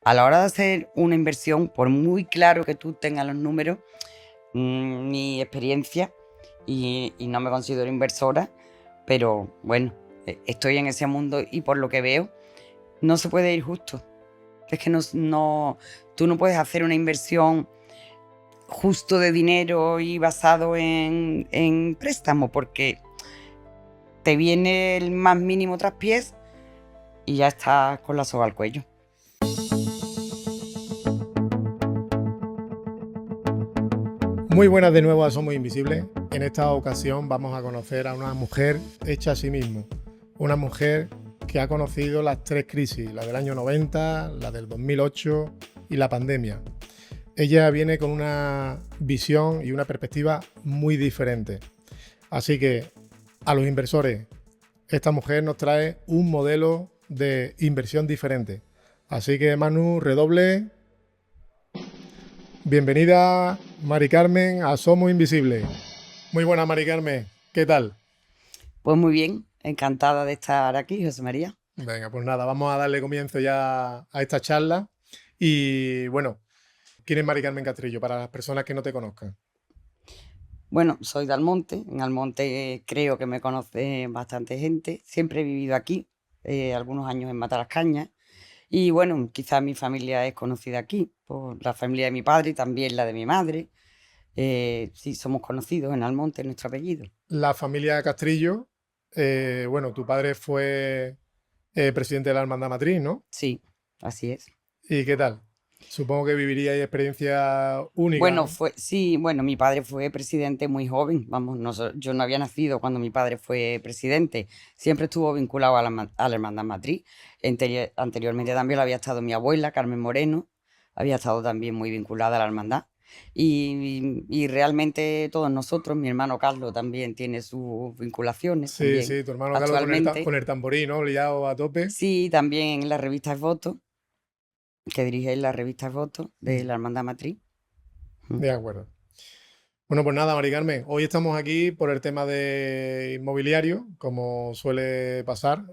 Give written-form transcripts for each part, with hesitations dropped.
A la hora de hacer una inversión, por muy claro que tú tengas los números, mi experiencia, y no me considero inversora, pero bueno, estoy en ese mundo y por lo que veo, no se puede ir justo. Es que tú no puedes hacer una inversión justo de dinero y basado en préstamo, porque te viene el más mínimo traspiés y ya estás con la soga al cuello. Muy buenas de nuevo a Somos Invisibles. En esta ocasión vamos a conocer a una mujer hecha a sí misma. Una mujer que ha conocido las tres crisis, la del año 90, la del 2008 y la pandemia. Ella viene con una visión y una perspectiva muy diferente. Así que a los inversores, esta mujer nos trae un modelo de inversión diferente. Así que Manu, redoble. Bienvenida, Mari Carmen, a Somos Invisibles. Muy buena, Mari Carmen. ¿Qué tal? Pues muy bien, encantada de estar aquí, José María. Venga, pues nada, vamos a darle comienzo ya a esta charla. Y bueno, ¿quién es Mari Carmen Castrillo? Para las personas que no te conozcan. Bueno, soy de Almonte. En Almonte creo que me conoce bastante gente. Siempre he vivido aquí, algunos años en Matalascañas. Y bueno, quizás mi familia es conocida aquí, por la familia de mi padre y también la de mi madre. Sí, somos conocidos en Almonte, nuestro apellido. La familia Castrillo, bueno, tu padre fue presidente de la Hermandad Matriz, ¿no? Sí, así es. ¿Y qué tal? Supongo que viviríais experiencia única, Bueno, ¿no? sí, bueno, mi padre fue presidente muy joven. Vamos, yo no había nacido cuando mi padre fue presidente. Siempre estuvo vinculado a la Hermandad Matriz. Anteriormente también lo había estado mi abuela, Carmen Moreno. Había estado también muy vinculada a la hermandad. Y realmente todos nosotros, mi hermano Carlos también tiene sus vinculaciones Sí, también sí, tu hermano Carlos actualmente. con el tamborí, ¿no? Liado a tope. Sí, también en la revista Voto, que dirige la revista Voto de Mm, la Hermandad Matriz. Mm. de acuerdo. Bueno, pues nada, Mari Carmen, hoy estamos aquí por el tema de inmobiliario, como suele pasar.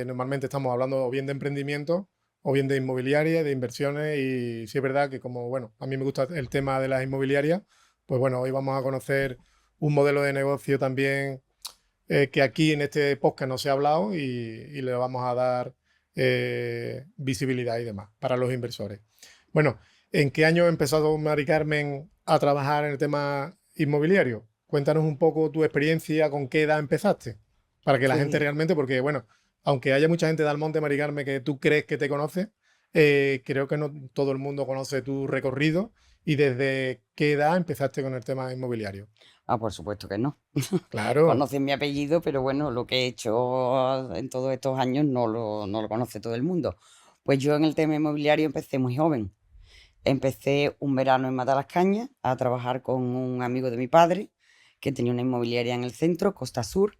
Normalmente estamos hablando o bien de emprendimiento o bien de inmobiliaria, de inversiones, y sí es verdad que como, bueno, a mí me gusta el tema de las inmobiliarias, pues bueno, hoy vamos a conocer un modelo de negocio también que aquí en este podcast no se ha hablado y le vamos a dar visibilidad y demás para los inversores. Bueno, ¿en qué año ha empezado Mari Carmen a trabajar en el tema inmobiliario? Cuéntanos un poco tu experiencia, con qué edad empezaste, para que la gente Pues realmente, porque bueno, aunque haya mucha gente de Almonte, Mari Carmen, que tú crees que te conoce, creo que no todo el mundo conoce tu recorrido y desde qué edad empezaste con el tema inmobiliario. por supuesto que no. Claro, Conocen mi apellido, pero bueno, lo que he hecho en todos estos años no lo conoce todo el mundo. Pues yo en el tema inmobiliario empecé muy joven. Empecé un verano en Matalascañas a trabajar con un amigo de mi padre, que tenía una inmobiliaria en el centro, Costa Sur,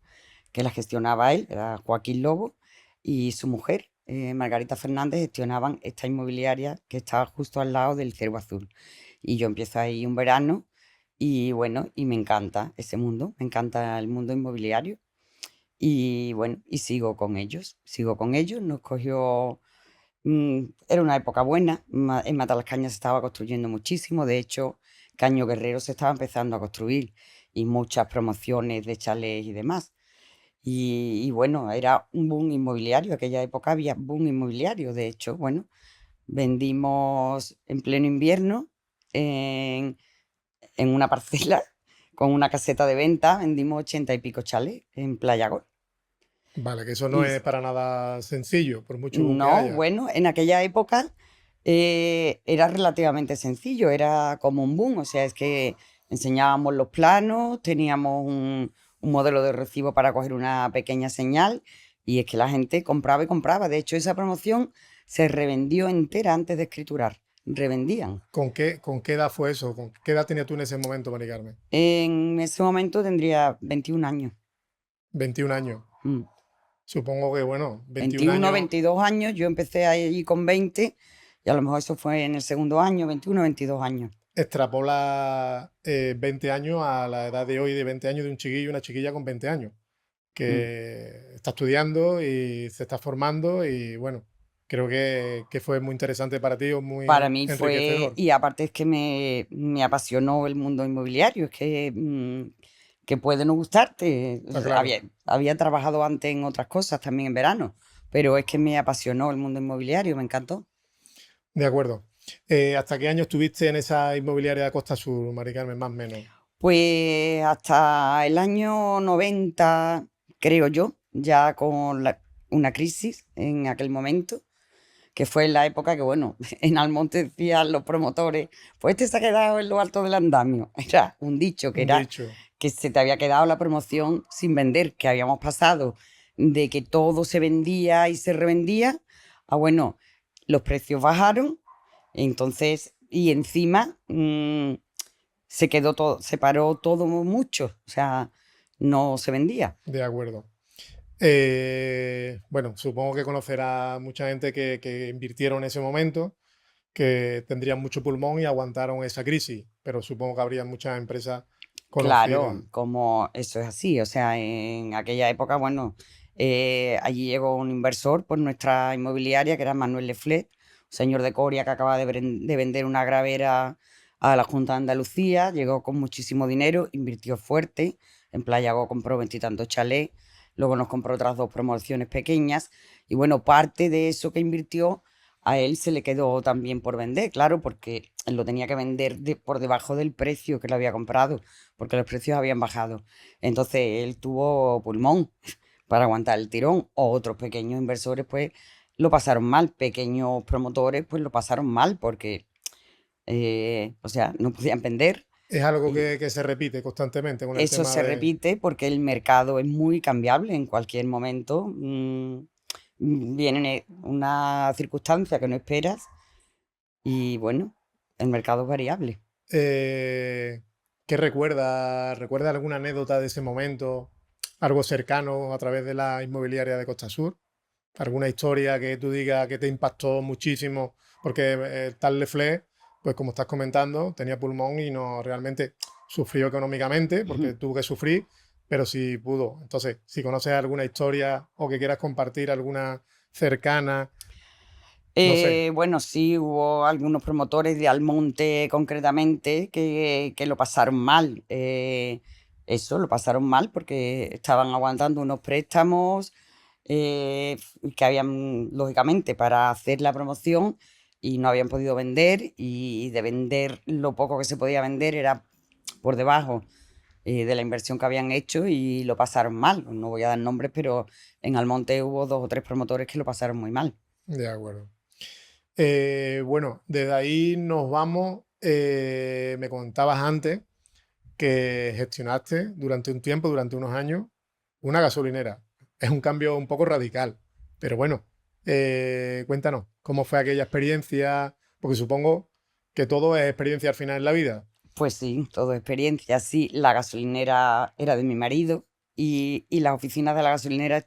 que la gestionaba él, era Joaquín Lobo, y su mujer, Margarita Fernández, gestionaban esta inmobiliaria que estaba justo al lado del Cervo Azul. Y yo empiezo ahí un verano y bueno, y me encanta ese mundo, me encanta el mundo inmobiliario. Y bueno, y sigo con ellos, nos cogió, era una época buena, en Matalascañas se estaba construyendo muchísimo, de hecho, Caño Guerrero se estaba empezando a construir y muchas promociones de chalés y demás. Y bueno, era un boom inmobiliario, aquella época había boom inmobiliario, de hecho, bueno, vendimos en pleno invierno en, en una parcela con una caseta de venta, vendimos 80 y pico chalés en Playa Gol. vale, que eso no Y es para nada sencillo, por mucho boom que no, haya. bueno, en aquella época era relativamente sencillo, era como un boom, o sea, es que enseñábamos los planos, teníamos un modelo de recibo para coger una pequeña señal y es que la gente compraba y compraba. De hecho, esa promoción se revendió entera antes de escriturar, revendían. Con qué edad fue eso? ¿Con qué edad tenías tú en ese momento, Mari Carmen? En ese momento tendría 21 años. 21 años. Mm. Supongo que, bueno, 21 21, años 22 años, yo empecé allí con 20 y a lo mejor eso fue en el segundo año, 21, 22 años. extrapola 20 años a la edad de hoy de 20 años de un chiquillo y una chiquilla con 20 años, Mm. que está estudiando y se está formando y, bueno. creo que fue muy interesante para ti o Para muy mí fue, enriquecedor. y aparte es que me apasionó el mundo inmobiliario, es que puede no gustarte. Está claro. Había trabajado antes en otras cosas también en verano, pero es que me apasionó el mundo inmobiliario, me encantó. De acuerdo. ¿Hasta qué año estuviste en esa inmobiliaria de Costa Sur, Mari Carmen, más o menos? Pues hasta el año 90 creo yo, ya con una crisis en aquel momento, que fue en la época que, bueno, en Almonte decían los promotores, pues este se ha quedado en lo alto del andamio. Era un dicho que Un era dicho. que se te había quedado la promoción sin vender, que habíamos pasado de que todo se vendía y se revendía a, bueno, los precios bajaron, entonces, y encima se quedó todo, se paró todo mucho, o sea, no se vendía. De acuerdo. Bueno, supongo que conocerá mucha gente que invirtieron en ese momento, que tendrían mucho pulmón y aguantaron esa crisis, pero supongo que habría muchas empresas conocidas. Claro, como eso es así, o sea, en aquella época, bueno, allí llegó un inversor por nuestra inmobiliaria, que era Manuel Leflet, un señor de Coria que acaba de vender una gravera a la Junta de Andalucía, llegó con muchísimo dinero, invirtió fuerte, en Playago compró veintitantos chalés, luego nos compró otras dos promociones pequeñas, y bueno, parte de eso que invirtió a él se le quedó también por vender, claro, porque él lo tenía que vender por debajo del precio que lo había comprado porque los precios habían bajado. Entonces él tuvo pulmón para aguantar el tirón. O otros pequeños inversores pues lo pasaron mal, pequeños promotores pues lo pasaron mal porque, o sea, no podían vender. Es algo Y que se repite constantemente con el eso tema se de... repite porque el mercado es muy cambiable en cualquier momento. Viene una circunstancia que no esperas y bueno, el mercado es variable. Eh, ¿Qué recuerda? ¿Recuerda alguna anécdota de ese momento? ¿Algo cercano a través de la inmobiliaria de Costa Sur? ¿Alguna historia que tú digas que te impactó muchísimo? Porque tal Leflé, pues como estás comentando, tenía pulmón y no realmente sufrió económicamente porque tuvo que sufrir, pero sí pudo. Entonces, si conoces alguna historia o que quieras compartir alguna cercana, no sé. Bueno, sí, hubo algunos promotores de Almonte concretamente que lo pasaron mal. Eso, lo pasaron mal porque estaban aguantando unos préstamos que habían, lógicamente, para hacer la promoción y no habían podido vender y de vender lo poco que se podía vender era por debajo de la inversión que habían hecho y lo pasaron mal. No voy a dar nombres, pero en Almonte hubo dos o tres promotores que lo pasaron muy mal. De acuerdo. Bueno, desde ahí nos vamos. Me contabas antes que gestionaste durante un tiempo, durante unos años, una gasolinera. Es un cambio un poco radical, pero bueno, cuéntanos, ¿cómo fue aquella experiencia? Porque supongo que todo es experiencia al final en la vida. Pues sí, todo experiencia. Sí, la gasolinera era de mi marido y las oficinas de la gasolinera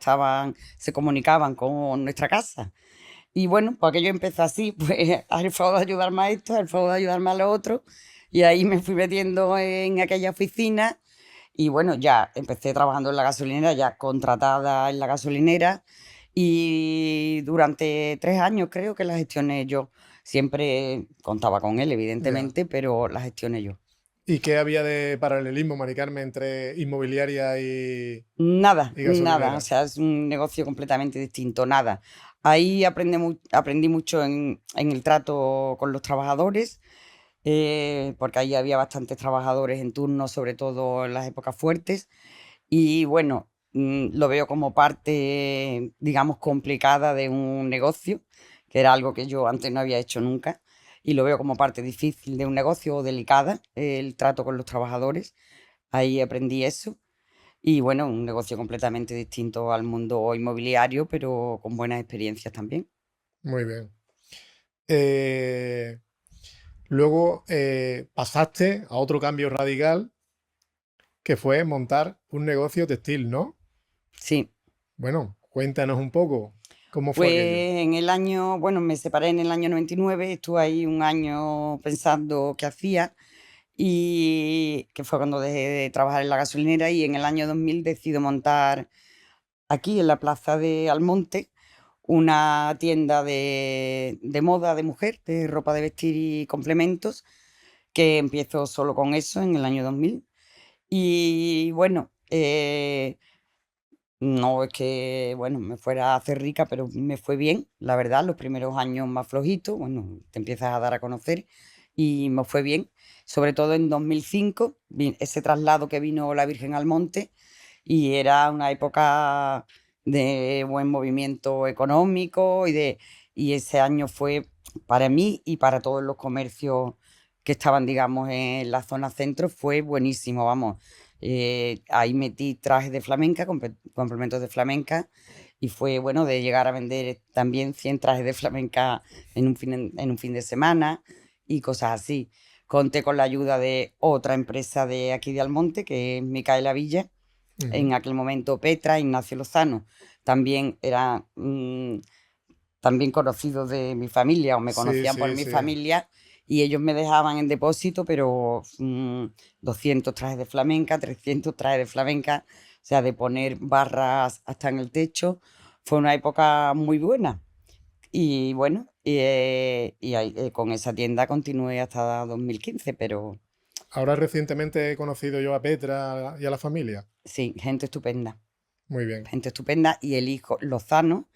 se comunicaban con nuestra casa. Y bueno, pues aquello empezó así, pues al favor de ayudarme a esto, al favor de ayudarme a lo otro. Y ahí me fui metiendo en aquella oficina y bueno, ya empecé trabajando en la gasolinera, ya contratada en la gasolinera. Y durante 3 años creo que la gestioné yo. Siempre contaba con él, Ya. evidentemente, pero la gestioné yo. ¿Y qué había de paralelismo, Mari Carmen, entre inmobiliaria Nada, y nada, o gasolinera? sea, es un negocio completamente distinto, nada. Ahí aprendí mucho en el trato con los trabajadores, porque ahí había bastantes trabajadores en turno, sobre todo en las épocas fuertes. Y bueno, lo veo como parte, digamos, complicada de un negocio, que era algo que yo antes no había hecho nunca. Y lo veo como parte difícil de un negocio o delicada, el trato con los trabajadores. Ahí aprendí eso. Y bueno, un negocio completamente distinto al mundo inmobiliario, pero con buenas experiencias también. Muy bien. Eh, Luego pasaste a otro cambio radical que fue montar un negocio textil, ¿no? Sí, Bueno, cuéntanos un poco cómo fue pues aquello. en el año, bueno, me separé en el año 99, estuve ahí un año pensando qué hacía y que fue cuando dejé de trabajar en la gasolinera y en el año 2000 decido montar aquí en la plaza de Almonte una tienda de moda de mujer, de ropa de vestir y complementos, que empiezo solo con eso en el año 2000. Y bueno, no es que, bueno, me fuera a hacer rica, pero me fue bien, la verdad, los primeros años más flojitos, bueno, te empiezas a dar a conocer y me fue bien, sobre todo en 2005, ese traslado que vino la Virgen al Monte y era una época de buen movimiento económico y ese año fue para mí y para todos los comercios que estaban, digamos, en la zona centro, fue buenísimo, vamos. Ahí metí trajes de flamenca, complementos de flamenca, y fue bueno de llegar a vender también 100 trajes de flamenca en un fin de semana y cosas así. Conté con la ayuda de otra empresa de aquí de Almonte, que es Micaela Villa, Ujú. en aquel momento Petra, Ignacio Lozano, también era también conocidos de mi familia o me Sí, conocían por sí, mi sí. familia y ellos me dejaban en depósito, pero 200 trajes de flamenca, 300 trajes de flamenca, o sea, de poner barras hasta en el techo. Fue una época muy buena. Y bueno, con esa tienda continué hasta 2015, pero Ahora recientemente he conocido yo a Petra y a la familia. sí, gente estupenda. Muy bien, Gente estupenda. Y el hijo Lozano,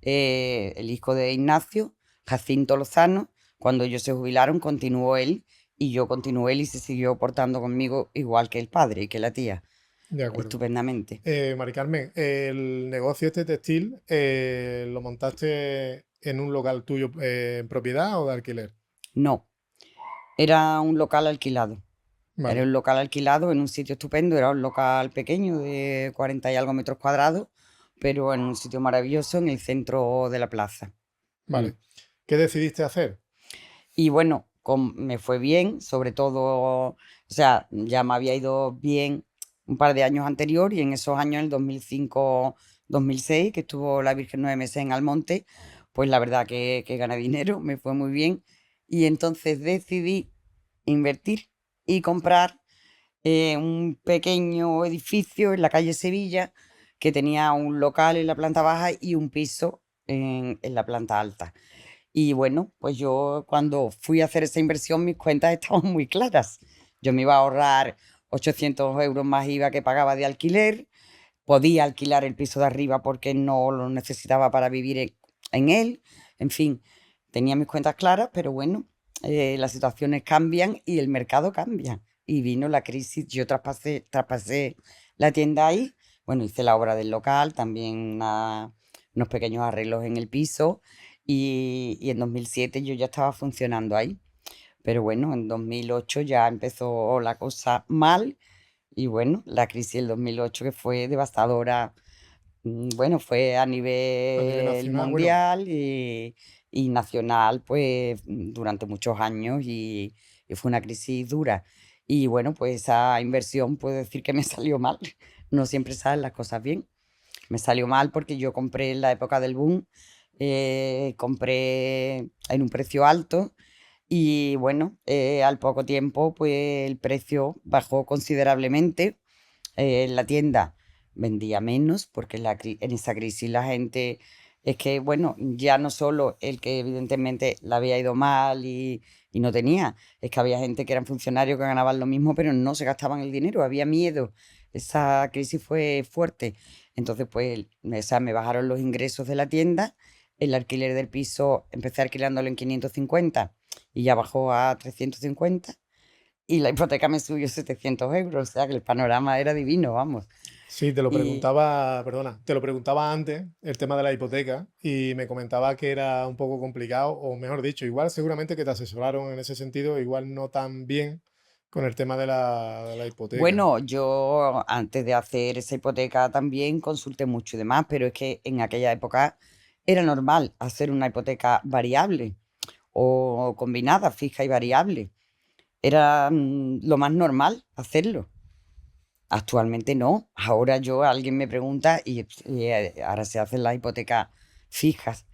el hijo de Ignacio, Jacinto Lozano, cuando ellos se jubilaron, continuó él y yo continué él y se siguió portando conmigo igual que el padre y que la tía, de acuerdo. estupendamente. Mari Carmen, el negocio este textil, ¿lo montaste en un local tuyo en propiedad o de alquiler? No, era un local alquilado. Era Vale, un local alquilado en un sitio estupendo, era un local pequeño de 40 y algo metros cuadrados, pero en un sitio maravilloso en el centro de la plaza. Mm. vale. ¿Qué decidiste hacer? Y bueno, me fue bien, sobre todo, o sea, ya me había ido bien un par de años anterior y en esos años, en el 2005-2006, que estuvo la Virgen 9 meses en Almonte, pues la verdad que gané dinero, me fue muy bien. Y entonces decidí invertir y comprar un pequeño edificio en la calle Sevilla que tenía un local en la planta baja y un piso en la planta alta. Y bueno, pues yo cuando fui a hacer esa inversión, mis cuentas estaban muy claras. Yo me iba a ahorrar 800 euros más IVA que pagaba de alquiler, podía alquilar el piso de arriba porque no lo necesitaba para vivir en él. En fin, tenía mis cuentas claras, pero bueno, las situaciones cambian y el mercado cambia. Y vino la crisis, yo traspasé la tienda ahí, bueno, hice la obra del local, también unos pequeños arreglos en el piso y en 2007 yo ya estaba funcionando ahí. Pero bueno, en 2008 ya empezó la cosa mal y bueno, la crisis del 2008 que fue devastadora, bueno, fue a A nivel nivel nacional, bueno, mundial y nacional, pues durante muchos años y fue una crisis dura. Y bueno, pues esa inversión puedo decir que me salió mal. No siempre salen las cosas bien. Me salió mal porque yo compré en la época del boom, compré en un precio alto y bueno, al poco tiempo pues el precio bajó considerablemente. En la tienda vendía menos porque en esa crisis la gente es que, bueno, ya no solo el que evidentemente le había ido mal y no tenía, es que había gente que eran funcionarios que ganaban lo mismo pero no se gastaban el dinero, había miedo. Esa crisis fue fuerte. Entonces, pues, o sea, me bajaron los ingresos de la tienda, el alquiler del piso empecé alquilándolo en 550 y ya bajó a 350 y la hipoteca me subió 700 euros, o sea que el panorama era divino, vamos. sí, te lo Y preguntaba, perdona, te lo preguntaba antes, el tema de la hipoteca, y me comentaba que era un poco complicado, o mejor dicho, igual seguramente que te asesoraron en ese sentido, igual no tan bien con el tema de la hipoteca. bueno, yo antes de hacer esa hipoteca también consulté mucho y demás, pero es que en aquella época era normal hacer una hipoteca variable o combinada, fija y variable. Era lo más normal hacerlo. Actualmente no. Ahora alguien me pregunta y ahora se hacen las hipotecas fijas,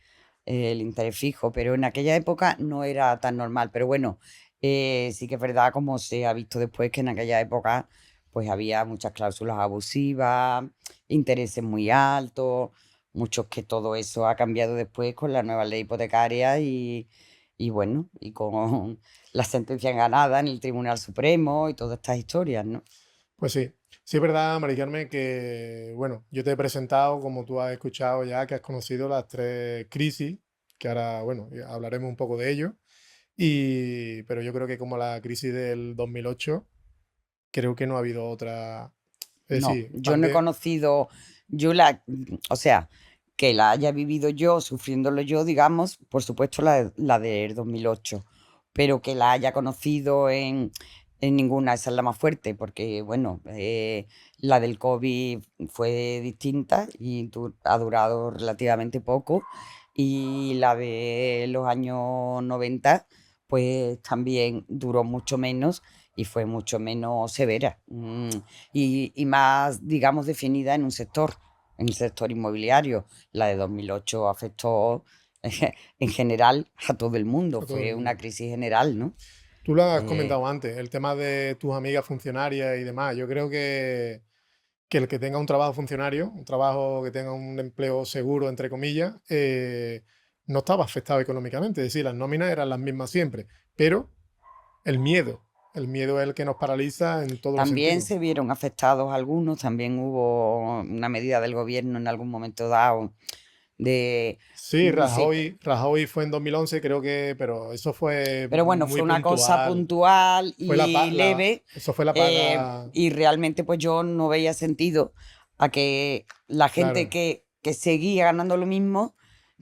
el interés fijo, pero en aquella época no era tan normal. Pero bueno, sí que es verdad, como se ha visto después, que en aquella época pues había muchas cláusulas abusivas, intereses muy altos. muchos que todo eso ha cambiado después con la nueva ley hipotecaria y bueno, y con la sentencia ganada en el Tribunal Supremo y todas estas historias, ¿no? Pues sí, sí es verdad, Mari Carmen, que bueno, yo te he presentado, como tú has escuchado ya, que has conocido las tres crisis, que ahora, bueno, ya hablaremos un poco de ello, pero yo creo que como la crisis del 2008, creo que no ha habido otra, es No, decir, yo no he pandemia, conocido, o sea, que la haya vivido yo, sufriéndolo yo, digamos, por supuesto la del 2008, pero que la haya conocido en ninguna, esa es la más fuerte, porque bueno, la del COVID fue distinta y ha durado relativamente poco, y la de los años 90, pues también duró mucho menos y fue mucho menos severa. Y más, digamos, definida en el sector inmobiliario. La de 2008 afectó en general a todo el mundo, a todo el fue una mundo. crisis general, ¿no? Tú lo has Eh, comentado antes, el tema de tus amigas funcionarias y demás. Yo creo que el que tenga un trabajo funcionario, un trabajo que tenga un empleo seguro, entre comillas, no estaba afectado económicamente. Es decir, las nóminas eran las mismas siempre, pero el miedo, el miedo es el que nos paraliza en todos los También sentidos. se vieron afectados algunos, también hubo una medida del gobierno en algún momento dado de... Sí, Sí, Rajoy fue en 2011, creo que, pero eso fue pero bueno, muy fue una cosa puntual. puntual Fue la, y leve, eso fue la paga, y realmente pues yo no veía sentido a que la gente claro. que seguía ganando lo mismo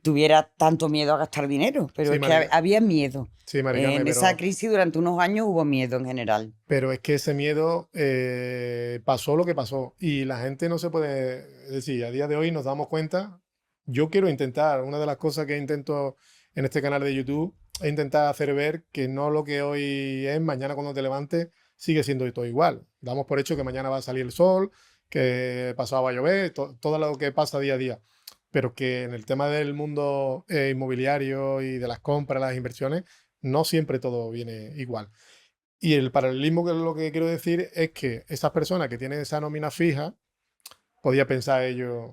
tuviera tanto miedo a gastar dinero, pero Sí, es que había miedo. sí, Mari Carmen, En esa crisis durante unos años hubo miedo en general. pero es que ese miedo pasó lo que pasó y la gente no se puede, es decir, a día de hoy nos damos cuenta, yo quiero intentar, una de las cosas que intento en este canal de YouTube es intentar hacer ver que no lo que hoy es, mañana cuando te levantes sigue siendo todo igual. Damos por hecho que mañana va a salir el sol, que pasado va a llover, todo lo que pasa día a día, pero que en el tema del mundo inmobiliario y de las compras, las inversiones, no siempre todo viene igual. Y el paralelismo que lo que quiero decir es que esas personas que tienen esa nómina fija, podía pensar ellos,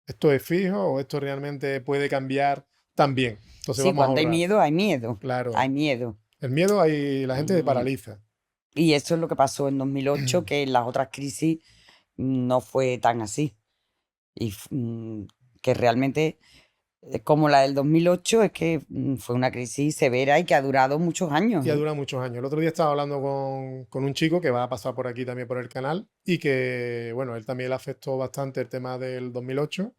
¿esto es fijo o esto realmente puede cambiar también? Entonces Sí, vamos a cuando hay ahorrar. miedo, hay miedo. Claro, Hay miedo. el miedo ahí la gente se Mm, paraliza. Y eso es lo que pasó en 2008, que en las otras crisis no fue tan así. Que realmente, como la del 2008, es que fue una crisis severa y que ha durado muchos años, Y ha ¿eh? durado muchos años. El otro día estaba hablando con un chico que va a pasar por aquí también por el canal y que, bueno, él también le afectó bastante el tema del 2008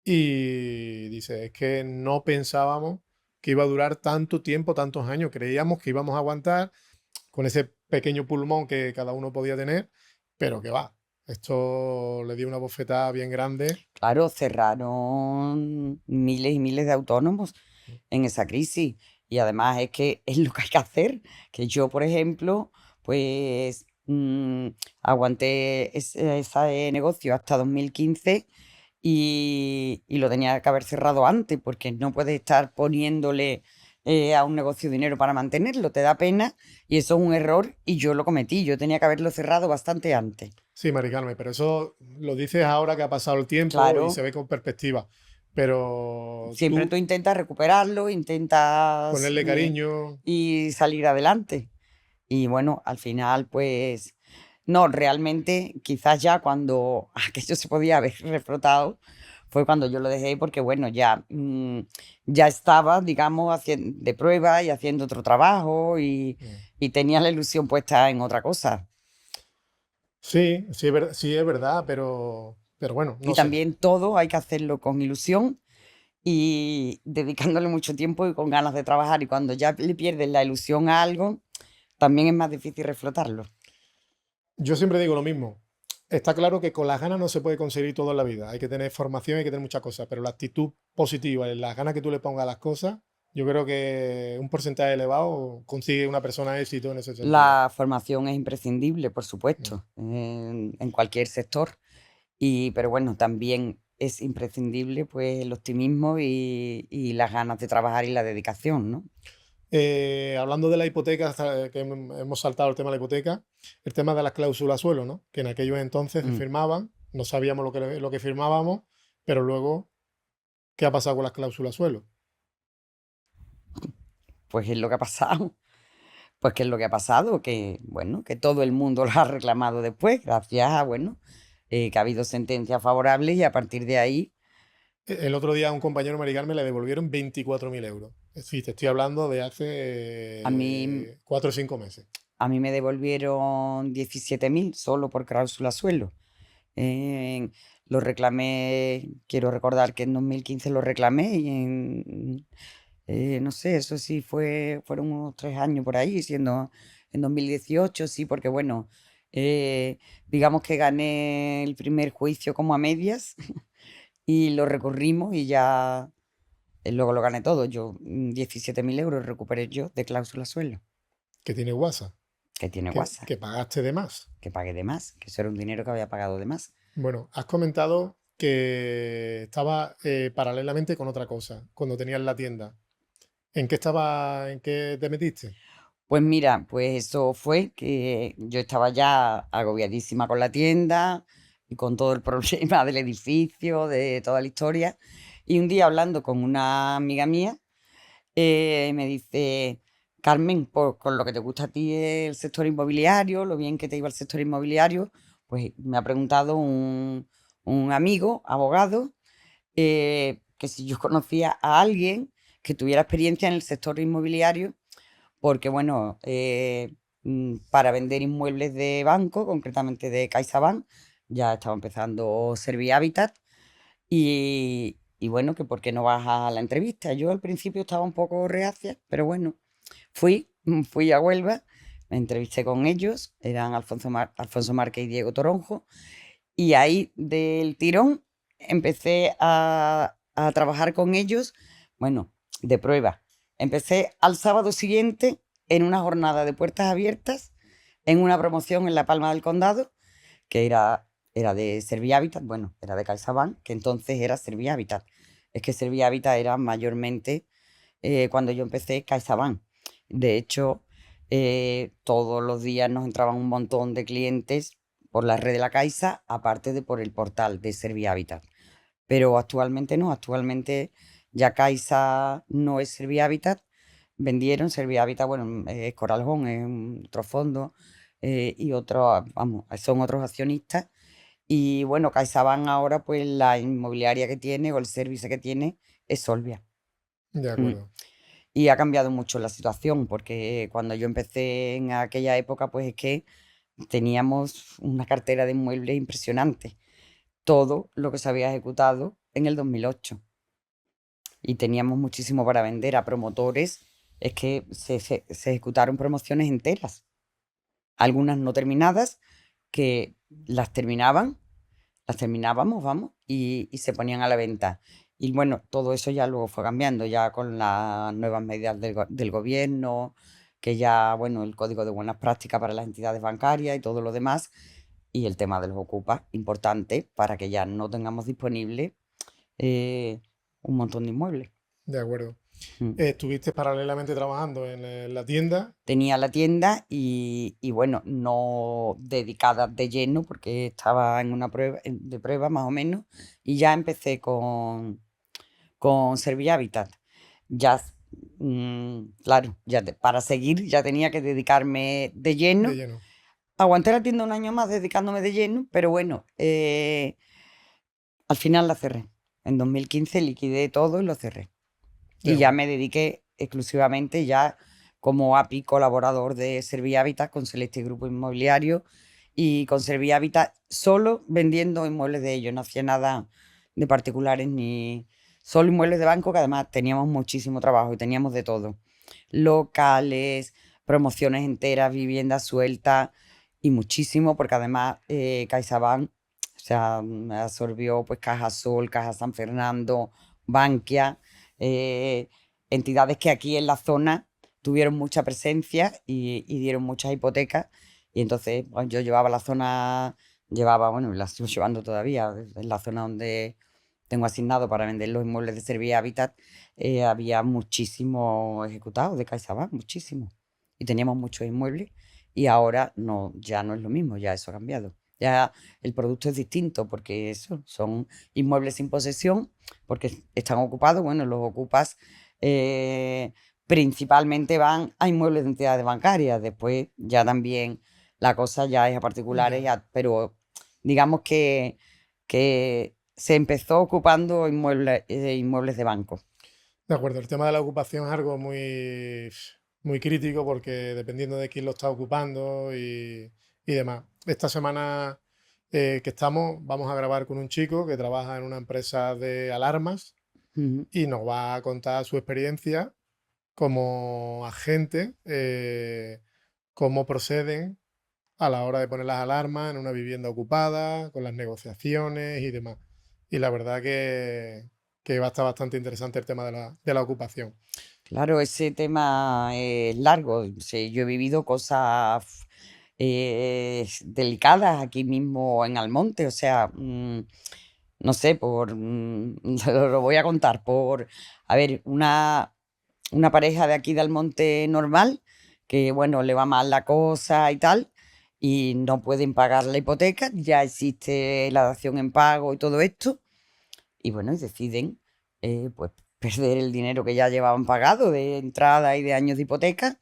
y dice, es que no pensábamos que iba a durar tanto tiempo, tantos años. Creíamos que íbamos a aguantar con ese pequeño pulmón que cada uno podía tener, pero que va. Esto le dio una bofetada bien grande. Claro, cerraron miles y miles de autónomos en esa crisis. Y además es que es lo que hay que hacer. Que yo, por ejemplo, pues aguanté ese negocio hasta 2015 y lo tenía que haber cerrado antes, porque no puedes estar poniéndole a un negocio dinero para mantenerlo. Te da pena y eso es un error y yo lo cometí. Yo tenía que haberlo cerrado bastante antes. Sí, Mari Carmen, pero eso lo dices ahora que ha pasado el tiempo y se Claro. ve con perspectiva. Pero Siempre tú tú intentas recuperarlo, intentas ponerle cariño. y salir adelante. Y bueno, al final, pues, no, realmente, quizás ya cuando aquello se podía haber reflotado, fue cuando yo lo dejé, porque bueno, ya, ya estaba, digamos, haciendo de prueba y haciendo otro trabajo Mm. y tenía la ilusión puesta en otra cosa. Sí, sí, sí es verdad, pero bueno, Y no sé. también todo hay que hacerlo con ilusión y dedicándole mucho tiempo y con ganas de trabajar. Y cuando ya le pierdes la ilusión a algo, también es más difícil reflotarlo. Yo siempre digo lo mismo. Está claro que con las ganas no se puede conseguir todo en la vida. Hay que tener formación, hay que tener muchas cosas, pero la actitud positiva y las ganas que tú le pongas a las cosas, yo creo que un porcentaje elevado consigue una persona éxito en ese sentido. La formación es imprescindible, por Mm. supuesto, en cualquier sector. Pero bueno, también es imprescindible pues el optimismo y las ganas de trabajar y la dedicación, ¿no? Hablando de la hipoteca, que hemos saltado el tema de la hipoteca, el tema de las cláusulas suelo, ¿no? Que en aquellos entonces se Mm. firmaban, no sabíamos lo que firmábamos, pero luego ¿Qué ha pasado con las cláusulas suelo? Pues es lo que ha pasado. Pues qué es lo que ha pasado, que bueno, que todo el mundo lo ha reclamado después, gracias a, bueno, que ha habido sentencias favorables y a partir de ahí, El otro día a un compañero Mari Carmen le devolvieron 24.000 euros. Es decir, te estoy hablando de hace a mí, 4 o 5 meses. a mí me devolvieron 17.000 solo por cláusula suelo. Lo reclamé, quiero recordar que en 2015 lo reclamé y no sé, eso sí fueron unos 3 años por ahí, siendo en 2018, sí, porque bueno, eh, digamos que gané el primer juicio como a medias y lo recurrimos y ya luego lo gané todo. Yo 17.000 euros recuperé yo de cláusula suelo, Que tiene WhatsApp, que tiene que, WhatsApp, que pagaste de más. que pagué de más, que eso era un dinero que había pagado de más. Bueno, has comentado que estaba paralelamente con otra cosa, cuando tenías la tienda. ¿En qué te metiste? Pues mira, pues eso fue que yo estaba ya agobiadísima con la tienda y con todo el problema del edificio, de toda la historia. Y un día hablando con una amiga mía, me dice, Carmen, con lo que te gusta a ti el sector inmobiliario, lo bien que te iba el sector inmobiliario, pues me ha preguntado un amigo, abogado, que si yo conocía a alguien que tuviera experiencia en el sector inmobiliario porque bueno, para vender inmuebles de banco, concretamente de CaixaBank, ya estaba empezando Servihabitat y bueno, que por qué no vas a la entrevista. Yo al principio estaba un poco reacia, pero bueno, fui a Huelva, me entrevisté con ellos, eran Alfonso Márquez y Diego Toronjo, y ahí del tirón empecé a trabajar con ellos, bueno, de prueba. Empecé al sábado siguiente en una jornada de puertas abiertas, en una promoción en La Palma del Condado, que era de Servihabitat, bueno, era de CaixaBank, que entonces era Servihabitat. Es que Servihabitat era mayormente, cuando yo empecé, CaixaBank. De hecho, todos los días nos entraban un montón de clientes por la red de la Caixa, aparte de por el portal de Servihabitat. Pero actualmente no, actualmente ya Caixa no es Servihabitat, vendieron Servihabitat, bueno, es Coral Home, es otro fondo y otros, vamos, son otros accionistas. Y bueno, CaixaBank ahora, pues la inmobiliaria que tiene o el servicio que tiene es Solvia. De Mm. acuerdo. Y ha cambiado mucho la situación, porque cuando yo empecé en aquella época, pues es que teníamos una cartera de inmuebles impresionante. Todo lo que se había ejecutado en el 2008. Y teníamos muchísimo para vender a promotores. Es que se ejecutaron promociones enteras, algunas no terminadas, que las terminábamos, vamos, y se ponían a la venta. Y bueno, todo eso ya luego fue cambiando, ya con las nuevas medidas del gobierno, que ya, bueno, el código de buenas prácticas para las entidades bancarias y todo lo demás, y el tema de los ocupas, importante para que ya no tengamos disponible eh, un montón de inmuebles. De acuerdo. Mm. Estuviste paralelamente trabajando en la tienda. Tenía la tienda y bueno, no dedicada de lleno porque estaba en una prueba, de prueba más o menos, y ya empecé con Servihabitat. Ya, claro, para seguir ya tenía que dedicarme de De lleno. lleno. Aguanté la tienda un año más dedicándome de lleno, pero bueno, al final la cerré. En 2015 liquidé todo y lo cerré. De Y ya acuerdo. me dediqué exclusivamente ya como API colaborador de Servihabitat con Celeste Grupo Inmobiliario y con Servihabitat solo vendiendo inmuebles de ellos. No hacía nada de particulares ni solo inmuebles de banco, que además teníamos muchísimo trabajo y teníamos de todo. Locales, promociones enteras, viviendas sueltas y muchísimo, porque además CaixaBank, o sea, absorbió pues Caja Sol, Caja San Fernando, Bankia, eh, entidades que aquí en la zona tuvieron mucha presencia y dieron muchas hipotecas. Y entonces pues, yo llevaba la zona, bueno, y la sigo llevando todavía, en la zona donde tengo asignado para vender los inmuebles de Servir Habitat, había muchísimo ejecutado de CaixaBank, muchísimo. Y teníamos muchos inmuebles y ahora no, ya no es lo mismo, ya eso ha cambiado. Ya el producto es distinto porque eso, son inmuebles sin posesión, porque están ocupados, bueno, los ocupas principalmente van a inmuebles de entidades bancarias, después ya también la cosa ya es a particulares, Ya, pero digamos que se empezó ocupando inmuebles de banco. de acuerdo. El tema de la ocupación es algo muy crítico porque dependiendo de quién lo está ocupando y demás. Esta semana que estamos, vamos a grabar con un chico que trabaja en una empresa de alarmas Ujú. y nos va a contar su experiencia como agente, cómo proceden a la hora de poner las alarmas en una vivienda ocupada, con las negociaciones y demás. Y la verdad que va a estar bastante interesante el tema de la ocupación. Claro, ese tema es largo. Sí, yo he vivido cosas delicadas aquí mismo en Almonte. O sea, no sé, lo voy a contar a ver, una pareja de aquí de Almonte normal, que bueno, le va mal la cosa y tal, y no pueden pagar la hipoteca, ya existe la dación en pago y todo esto, y bueno, y deciden pues perder el dinero que ya llevaban pagado de entrada y de años de hipoteca,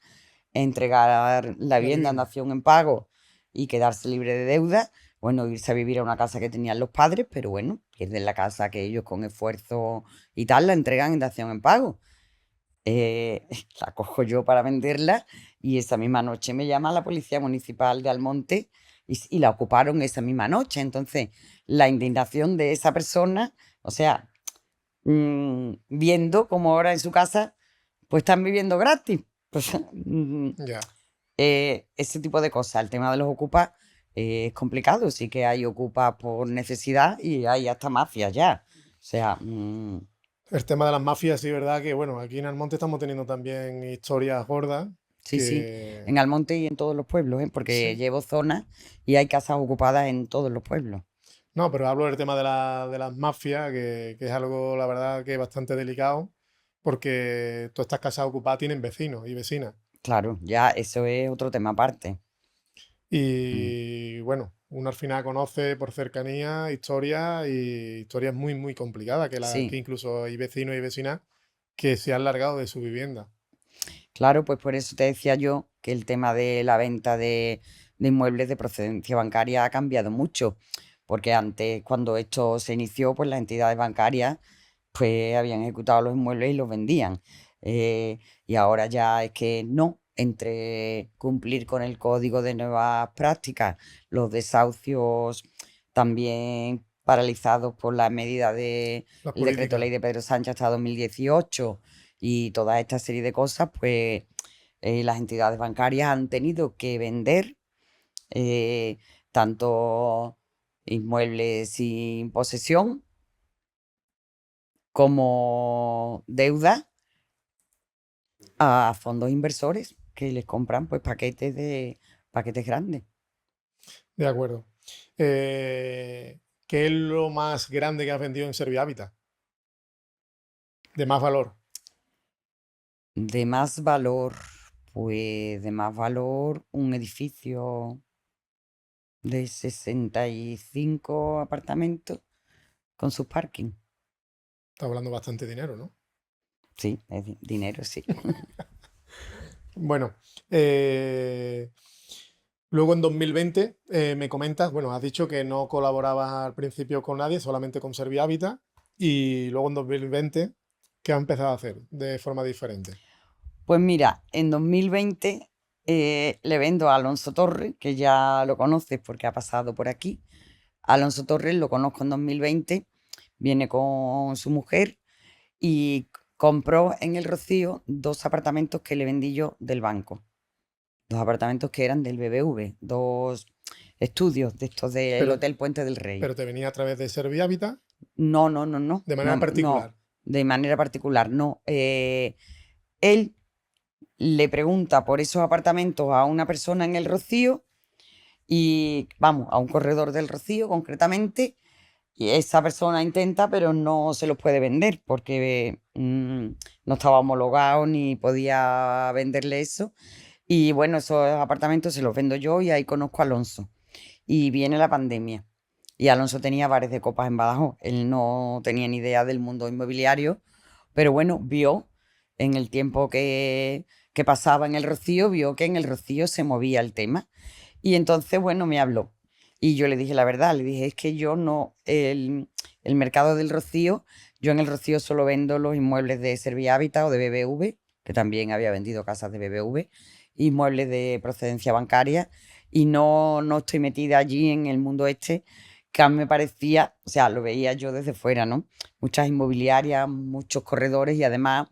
entregar la La vivienda en vivienda. dación en pago y quedarse libre de deuda. Bueno, irse a vivir a una casa que tenían los padres, pero bueno, pierden la casa que ellos con esfuerzo y tal la entregan en dación en pago. Eh, la cojo yo para venderla y esa misma noche me llama la Policía Municipal de Almonte y la ocuparon esa misma noche. Entonces, la indignación de esa persona, o sea, viendo como ahora en su casa, pues están viviendo gratis. Pues, Ya. ese tipo de cosas. El tema de los ocupas es complicado. Sí que hay ocupas por necesidad y hay hasta mafias ya. O sea, El tema de las mafias, sí, verdad que, bueno, aquí en Almonte estamos teniendo también historias gordas sí, sí. que, En Almonte y en todos los pueblos, ¿eh? Porque sí. llevo zonas y hay casas ocupadas en todos los pueblos. No, pero hablo del tema de las mafias, que es algo, la verdad, que es bastante delicado, porque todas estas casas ocupadas tienen vecinos y vecinas. Claro, ya eso es otro tema aparte. Mm, Y bueno, uno al final conoce por cercanía historias y historias muy complicadas, que sí, incluso hay vecinos y vecinas que se han largado de su vivienda. claro, pues por eso te decía yo que el tema de la venta de inmuebles de procedencia bancaria ha cambiado mucho. Porque antes, cuando esto se inició, pues las entidades bancarias pues habían ejecutado los inmuebles y los vendían. Y ahora ya es que no, entre cumplir con el código de nuevas prácticas, los desahucios también paralizados por la medida del Las decreto políticas, ley de Pedro Sánchez hasta 2018 y toda esta serie de cosas, pues las entidades bancarias han tenido que vender eh, tanto inmuebles sin posesión como deuda a fondos inversores que les compran pues paquetes grandes. de acuerdo. ¿Qué es lo más grande que has vendido en Servihabitat? De más valor. De más valor, pues de más valor un edificio de 65 apartamentos con sus parking. Está hablando bastante dinero, ¿no? Sí, es dinero, sí. Bueno, luego en 2020 me comentas, bueno, has dicho que no colaborabas al principio con nadie, solamente con Servihabitat, y luego en 2020, ¿qué has empezado a hacer de forma diferente? Pues mira, en 2020 le vendo a Alonso Torres, que ya lo conoces porque ha pasado por aquí. Alonso Torres lo conozco en 2020, viene con su mujer y compró en El Rocío dos apartamentos que le vendí yo del banco. Dos apartamentos que eran del BBV, dos estudios de estos del Pero, Hotel Puente del Rey. pero te venía a través de Servihabitat No, no, no, no, de manera no, particular. no, de manera particular, no. Él le pregunta por esos apartamentos a una persona en El Rocío y, vamos, a un corredor del Rocío concretamente, y esa persona intenta, pero no se los puede vender porque no estaba homologado ni podía venderle eso. Y bueno, esos apartamentos se los vendo yo y ahí conozco a Alonso. y viene la pandemia. Y Alonso tenía bares de copas en Badajoz. Él no tenía ni idea del mundo inmobiliario, pero bueno, vio en el tiempo que pasaba en el Rocío, vio que en el Rocío se movía el tema. Y entonces, bueno, me habló. Y yo le dije la verdad, le dije, es que yo no, el mercado del Rocío, yo en el Rocío solo vendo los inmuebles de Servihabitat o de BBV, que también había vendido casas de BBV, inmuebles de procedencia bancaria, y no estoy metida allí en el mundo este, que a mí me parecía, o sea, lo veía yo desde fuera, ¿no? Muchas inmobiliarias, muchos corredores y además,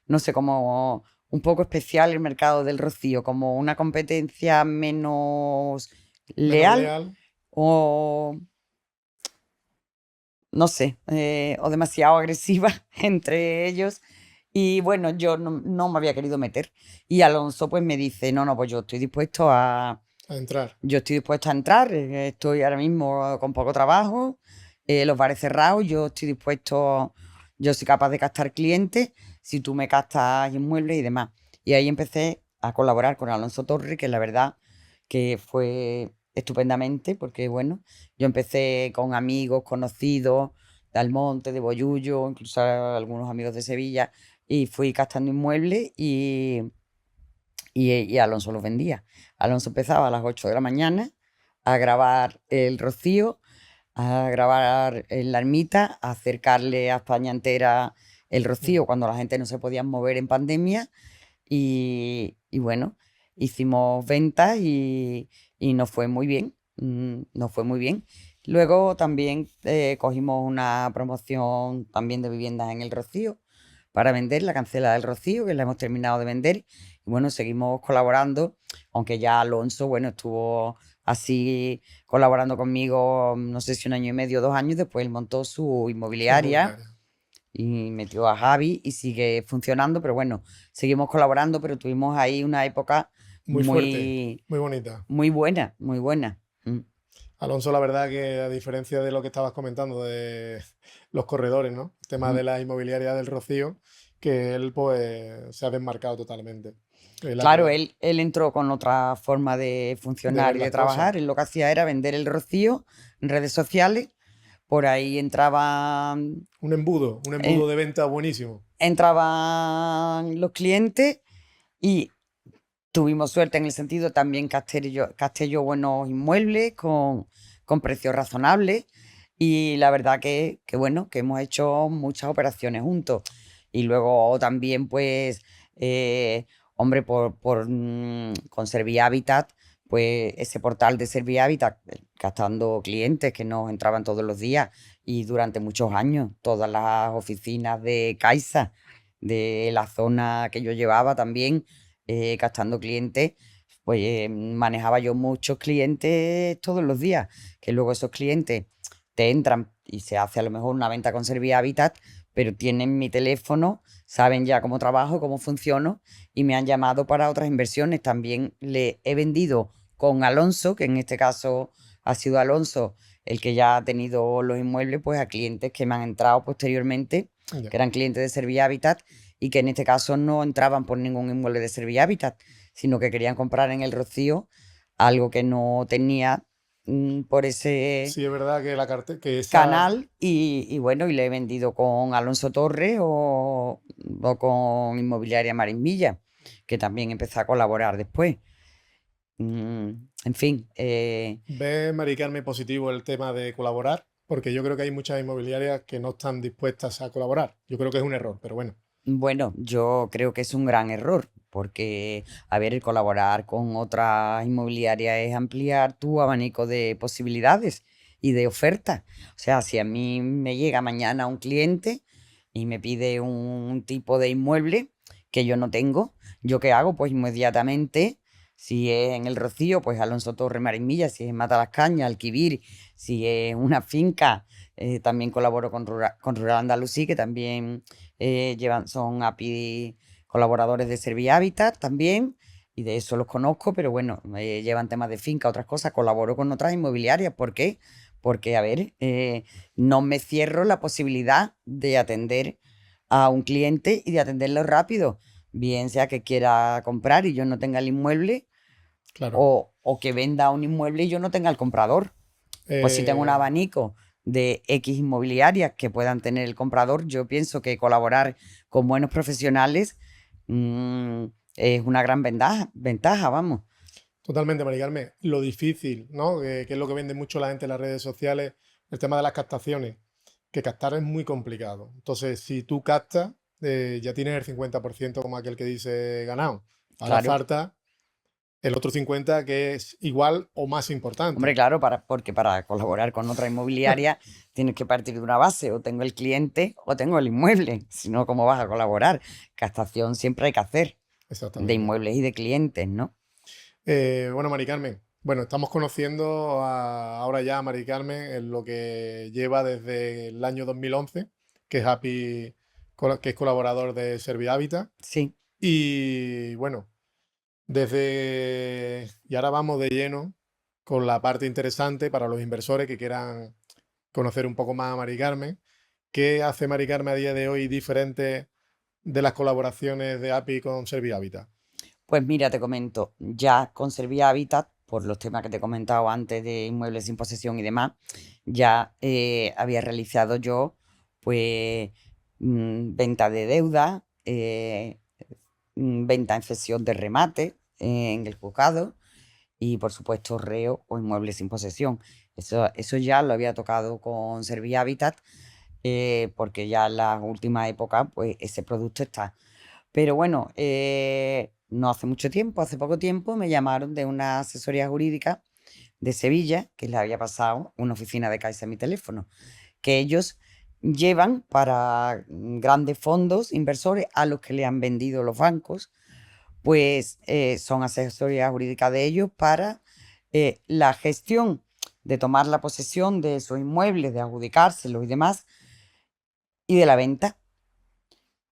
no sé, como un poco especial el mercado del Rocío, como una competencia menos Menos leal leal. o, no sé, o demasiado agresiva entre ellos. Y bueno, yo no me había querido meter. Y Alonso pues me dice, no, no, pues A entrar. yo estoy dispuesto a entrar, estoy ahora mismo con poco trabajo, los bares cerrados, yo estoy dispuesto, yo soy capaz de captar clientes, si tú me captas inmuebles y demás. Y ahí empecé a colaborar con Alonso Torre, que la verdad que fue estupendamente, porque bueno, yo empecé con amigos conocidos de Almonte, de Bollullo, incluso algunos amigos de Sevilla, y fui captando inmuebles y Alonso los vendía. Alonso empezaba a las 8 de la mañana a grabar El Rocío, a grabar en la ermita, a acercarle a España entera El Mm. Rocío cuando la gente no se podía mover en pandemia. Y bueno, hicimos ventas y nos fue muy bien. Nos fue muy bien. Luego también cogimos una promoción también de viviendas en El Rocío para vender, la Cancela del Rocío, que la hemos terminado de vender. Y bueno, seguimos colaborando, aunque ya Alonso, bueno, estuvo así colaborando conmigo, no sé si un año y medio, 2 años, después él montó su Su inmobiliaria inmobiliaria. y metió a Javi y sigue funcionando, pero bueno, seguimos colaborando, pero tuvimos ahí una época Muy fuerte, muy, muy bonita. muy buena, muy buena. Alonso, la verdad que a diferencia de lo que estabas comentando de los corredores, ¿no? El tema Mm. de la inmobiliaria del Rocío, que él pues se ha desmarcado totalmente. Él ha Claro, creado él entró con otra forma de de funcionar ver y de las cosas. trabajar. Él lo que hacía era vender el Rocío en redes sociales. Por ahí entraban, Un en- embudo de venta buenísimo. entraban los clientes y tuvimos suerte en el sentido también gasté yo buenos inmuebles con precios razonables y la verdad que bueno, que hemos hecho muchas operaciones juntos. Y luego también pues, hombre, con Servihabitat, pues ese portal de Servihabitat, gastando clientes que nos entraban todos los días y durante muchos años, todas las oficinas de Caixa, de la zona que yo llevaba también captando clientes, pues manejaba yo muchos clientes todos los días, que luego esos clientes te entran y se hace a lo mejor una venta con Servihabitat, pero tienen mi teléfono, saben ya cómo trabajo, cómo funciono y me han llamado para otras inversiones. También le he vendido con Alonso, que en este caso ha sido Alonso el que ya ha tenido los inmuebles, pues a clientes que me han entrado posteriormente, Ya. que eran clientes de Servihabitat y que en este caso no entraban por ningún inmueble de Servihabitat, sino que querían comprar en el Rocío algo que no tenía por ese Sí, es verdad que que esa. canal y bueno, y le he vendido con Alonso Torres o con Inmobiliaria Marismilla, que también empezó a colaborar después. En fin, ¿Ve, Mari Carmen, positivo el tema de colaborar? Porque yo creo que hay muchas inmobiliarias que no están dispuestas a colaborar. Yo creo que es un error, pero bueno. bueno, yo creo que es un gran error, porque, a ver, el colaborar con otras inmobiliarias es ampliar tu abanico de posibilidades y de ofertas. O sea, si a mí me llega mañana un cliente y me pide un tipo de inmueble que yo no tengo, ¿yo qué hago? Pues inmediatamente, si es en El Rocío, pues Alonso Torre Marismilla, si es en Matalascaña, Alquivir, si es una finca, también colaboro con Rural Andalusí, que también son API colaboradores de Servihabitat también, y de eso los conozco, pero bueno, llevan temas de finca, otras cosas, colaboro con otras inmobiliarias. ¿Por qué? Porque, a ver, no me cierro la posibilidad de atender a un cliente y de atenderlo rápido, bien sea que quiera comprar y yo no tenga el inmueble, Claro. o que venda un inmueble y yo no tenga el comprador. Pues si tengo un Eh, abanico de X inmobiliarias que puedan tener el comprador, yo pienso que colaborar con buenos profesionales mm, es una gran ventaja, vamos. Totalmente, Mari Carmen. Lo difícil, ¿no? Que es lo que vende mucho la gente en las redes sociales, el tema de las captaciones, que captar es muy complicado. Entonces, si tú captas, ya tienes el 50% como aquel que dice ganado. Ahora Claro. falta el otro 50% que es igual o más Hombre, importante. claro, porque para colaborar con otra inmobiliaria tienes que partir de una base, o tengo el cliente o tengo el inmueble, si no, ¿cómo vas a colaborar? Captación siempre hay que hacer, de Exactamente. inmuebles y de clientes, ¿no? Bueno, Mari Carmen, bueno, estamos conociendo ahora ya a Mari Carmen en lo que lleva desde el año 2011, que es Happy, que es colaborador de Servihabitat. Sí. Y bueno, y ahora vamos de lleno con la parte interesante para los inversores que quieran conocer un poco más a Mari Carmen. ¿Qué hace Mari Carmen a día de hoy diferente de las colaboraciones de API con Servihabitat? Pues mira, te comento, ya con Servia Habitat, por los temas que te he comentado antes de inmuebles sin posesión y demás, ya había realizado yo, pues, venta de deuda, venta en cesión de remate en el juzgado y, por supuesto, reo o inmuebles sin posesión. Eso ya lo había tocado con Servia Habitat, porque ya en las últimas épocas, pues, ese producto está. Pero bueno, no hace mucho tiempo, hace poco tiempo, me llamaron de una asesoría jurídica de Sevilla, que les había pasado una oficina de Caixa en mi teléfono, que ellos llevan para grandes fondos inversores a los que le han vendido los bancos, pues son asesorías jurídicas de ellos para la gestión de tomar la posesión de esos inmuebles, de adjudicárselos y demás, y de la venta.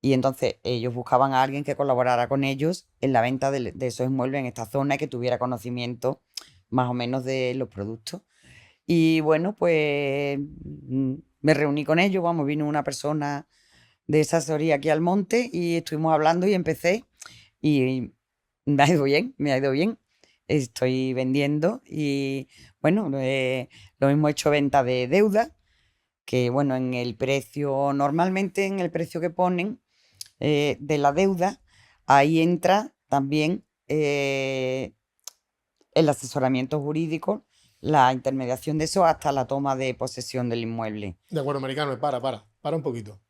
Y entonces ellos buscaban a alguien que colaborara con ellos en la venta de esos inmuebles en esta zona y que tuviera conocimiento más o menos de los productos. Y bueno, pues me reuní con ellos, vamos, vino una persona de esa asesoría aquí al monte y estuvimos hablando y empecé y me ha ido bien, me ha ido bien. Estoy vendiendo y bueno, lo mismo he hecho venta de deuda, que bueno, en el precio, normalmente en el precio que ponen de la deuda, ahí entra también el asesoramiento jurídico, la intermediación de eso hasta la toma de posesión del inmueble. De acuerdo, Mari Carmen, para un poquito.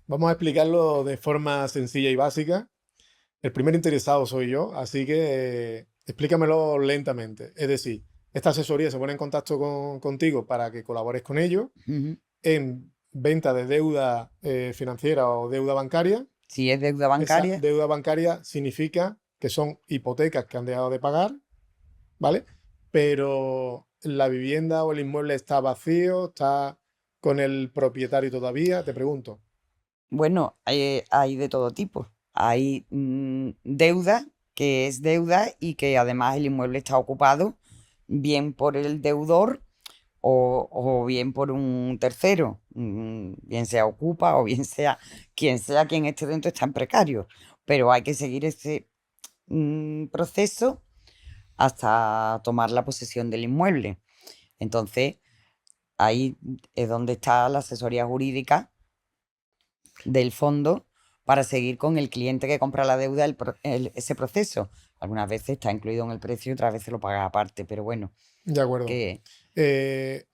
Vamos a explicarlo de forma sencilla y básica. El primer interesado soy yo, así que explícamelo lentamente. Es decir, esta asesoría se pone en contacto contigo para que colabores con ellos Ujú. en venta de deuda financiera o deuda bancaria. Si es deuda Esa bancaria, deuda bancaria significa que son hipotecas que han dejado de pagar, ¿vale? Pero la vivienda o el inmueble está vacío, está con el propietario todavía, te pregunto. bueno, hay de todo tipo. Hay deuda, que es deuda y que además el inmueble está ocupado bien por el deudor o bien por un tercero, bien sea ocupa o bien sea quien esté dentro, está en precario. Pero hay que seguir ese proceso hasta tomar la posesión del inmueble. Entonces, ahí es donde está la asesoría jurídica del fondo para seguir con el cliente que compra la deuda ese proceso. Algunas veces está incluido en el precio y otras veces lo pagas aparte, pero bueno, De acuerdo. que Eh,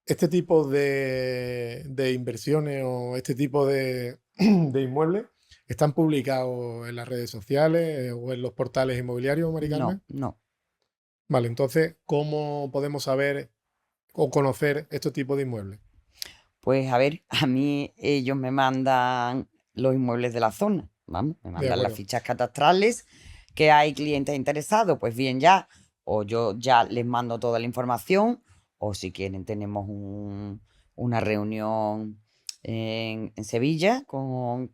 este tipo de inversiones o este tipo de inmuebles están publicados en las redes sociales o en los portales inmobiliarios, Mari no, Carmen. no. Vale, entonces, ¿cómo podemos saber o conocer este tipo de inmuebles? Pues a ver, a mí ellos me mandan los inmuebles de la zona, vamos, me De mandan las acuerdo. fichas catastrales, que hay clientes interesados, pues bien ya, o yo ya les mando toda la información, o si quieren tenemos una reunión en Sevilla con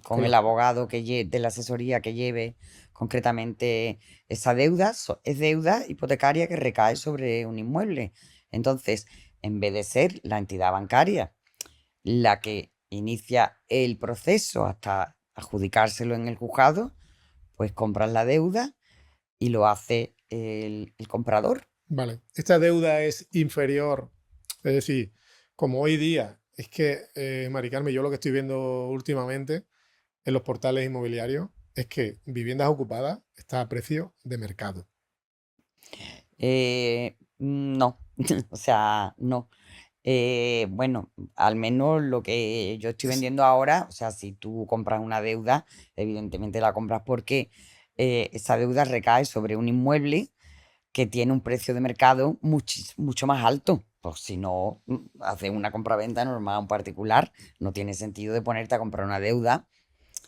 Con el los- abogado de la asesoría que lleve concretamente esa deuda. Es deuda hipotecaria que recae sobre un inmueble. Entonces, en vez de ser la entidad bancaria la que inicia el proceso hasta adjudicárselo en el juzgado, pues compran la deuda y lo hace el comprador. Vale. ¿Esta deuda es inferior? Es decir, como hoy día, es que, Mari Carmen, yo lo que estoy viendo últimamente en los portales inmobiliarios es que viviendas ocupadas está a precio de mercado. No, o sea, no. Bueno, al menos lo que yo estoy Es- vendiendo ahora, o sea, si tú compras una deuda, evidentemente la compras porque esa deuda recae sobre un inmueble que tiene un precio de mercado mucho más alto. Pues si no, haces una compraventa normal a un particular, no tiene sentido de ponerte a comprar una deuda,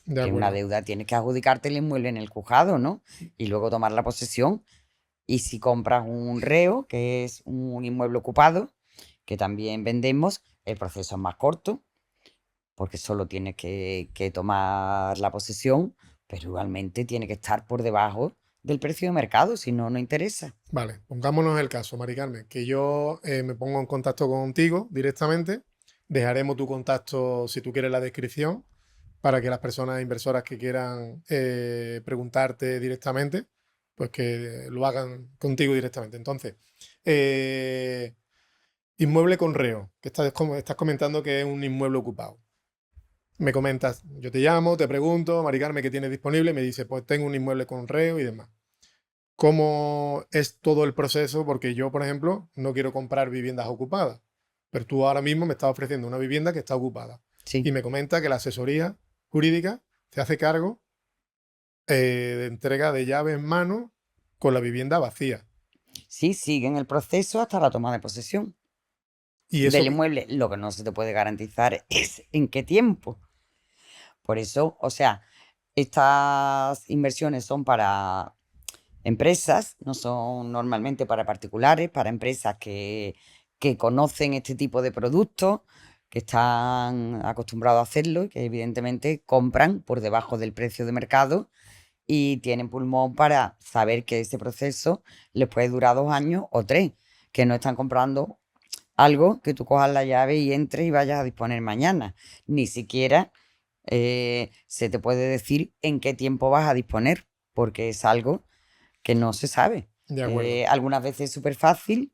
de que una acuerdo. deuda tienes que adjudicarte el inmueble en el juzgado, ¿no? Y luego tomar la posesión. Y si compras un reo, que es un inmueble ocupado, que también vendemos, el proceso es más corto, porque solo tienes que tomar la posesión, pero igualmente tiene que estar por debajo del precio de mercado, si no, no interesa. Vale, pongámonos el caso, Mari Carmen, que yo me pongo en contacto contigo directamente. Dejaremos tu contacto, si tú quieres, en la descripción para que las personas inversoras que quieran preguntarte directamente, pues que lo hagan contigo directamente. Entonces, eh, inmueble con reo, que estás comentando que es un inmueble ocupado. Me comentas, yo te llamo, te pregunto, Mari Carmen, ¿qué tienes disponible? Y me dice, pues tengo un inmueble con reo y demás. ¿Cómo es todo el proceso? Porque yo, por ejemplo, no quiero comprar viviendas ocupadas, pero tú ahora mismo me estás ofreciendo una vivienda que está ocupada y Sí, me comenta que la asesoría jurídica se hace cargo de entrega de llave en mano con la vivienda vacía. sí, siguen el proceso hasta la toma de posesión Y eso, del inmueble. Lo que no se te puede garantizar es en qué tiempo. Por eso, o sea, estas inversiones son para empresas, no son normalmente para particulares, para empresas que conocen este tipo de productos, que están acostumbrados a hacerlo y que evidentemente compran por debajo del precio de mercado y tienen pulmón para saber que ese proceso les puede durar 2 años o 3, que no están comprando algo que tú cojas la llave y entres y vayas a disponer mañana. Ni siquiera se te puede decir en qué tiempo vas a disponer, porque es algo que no se sabe. de acuerdo. Algunas veces es súper fácil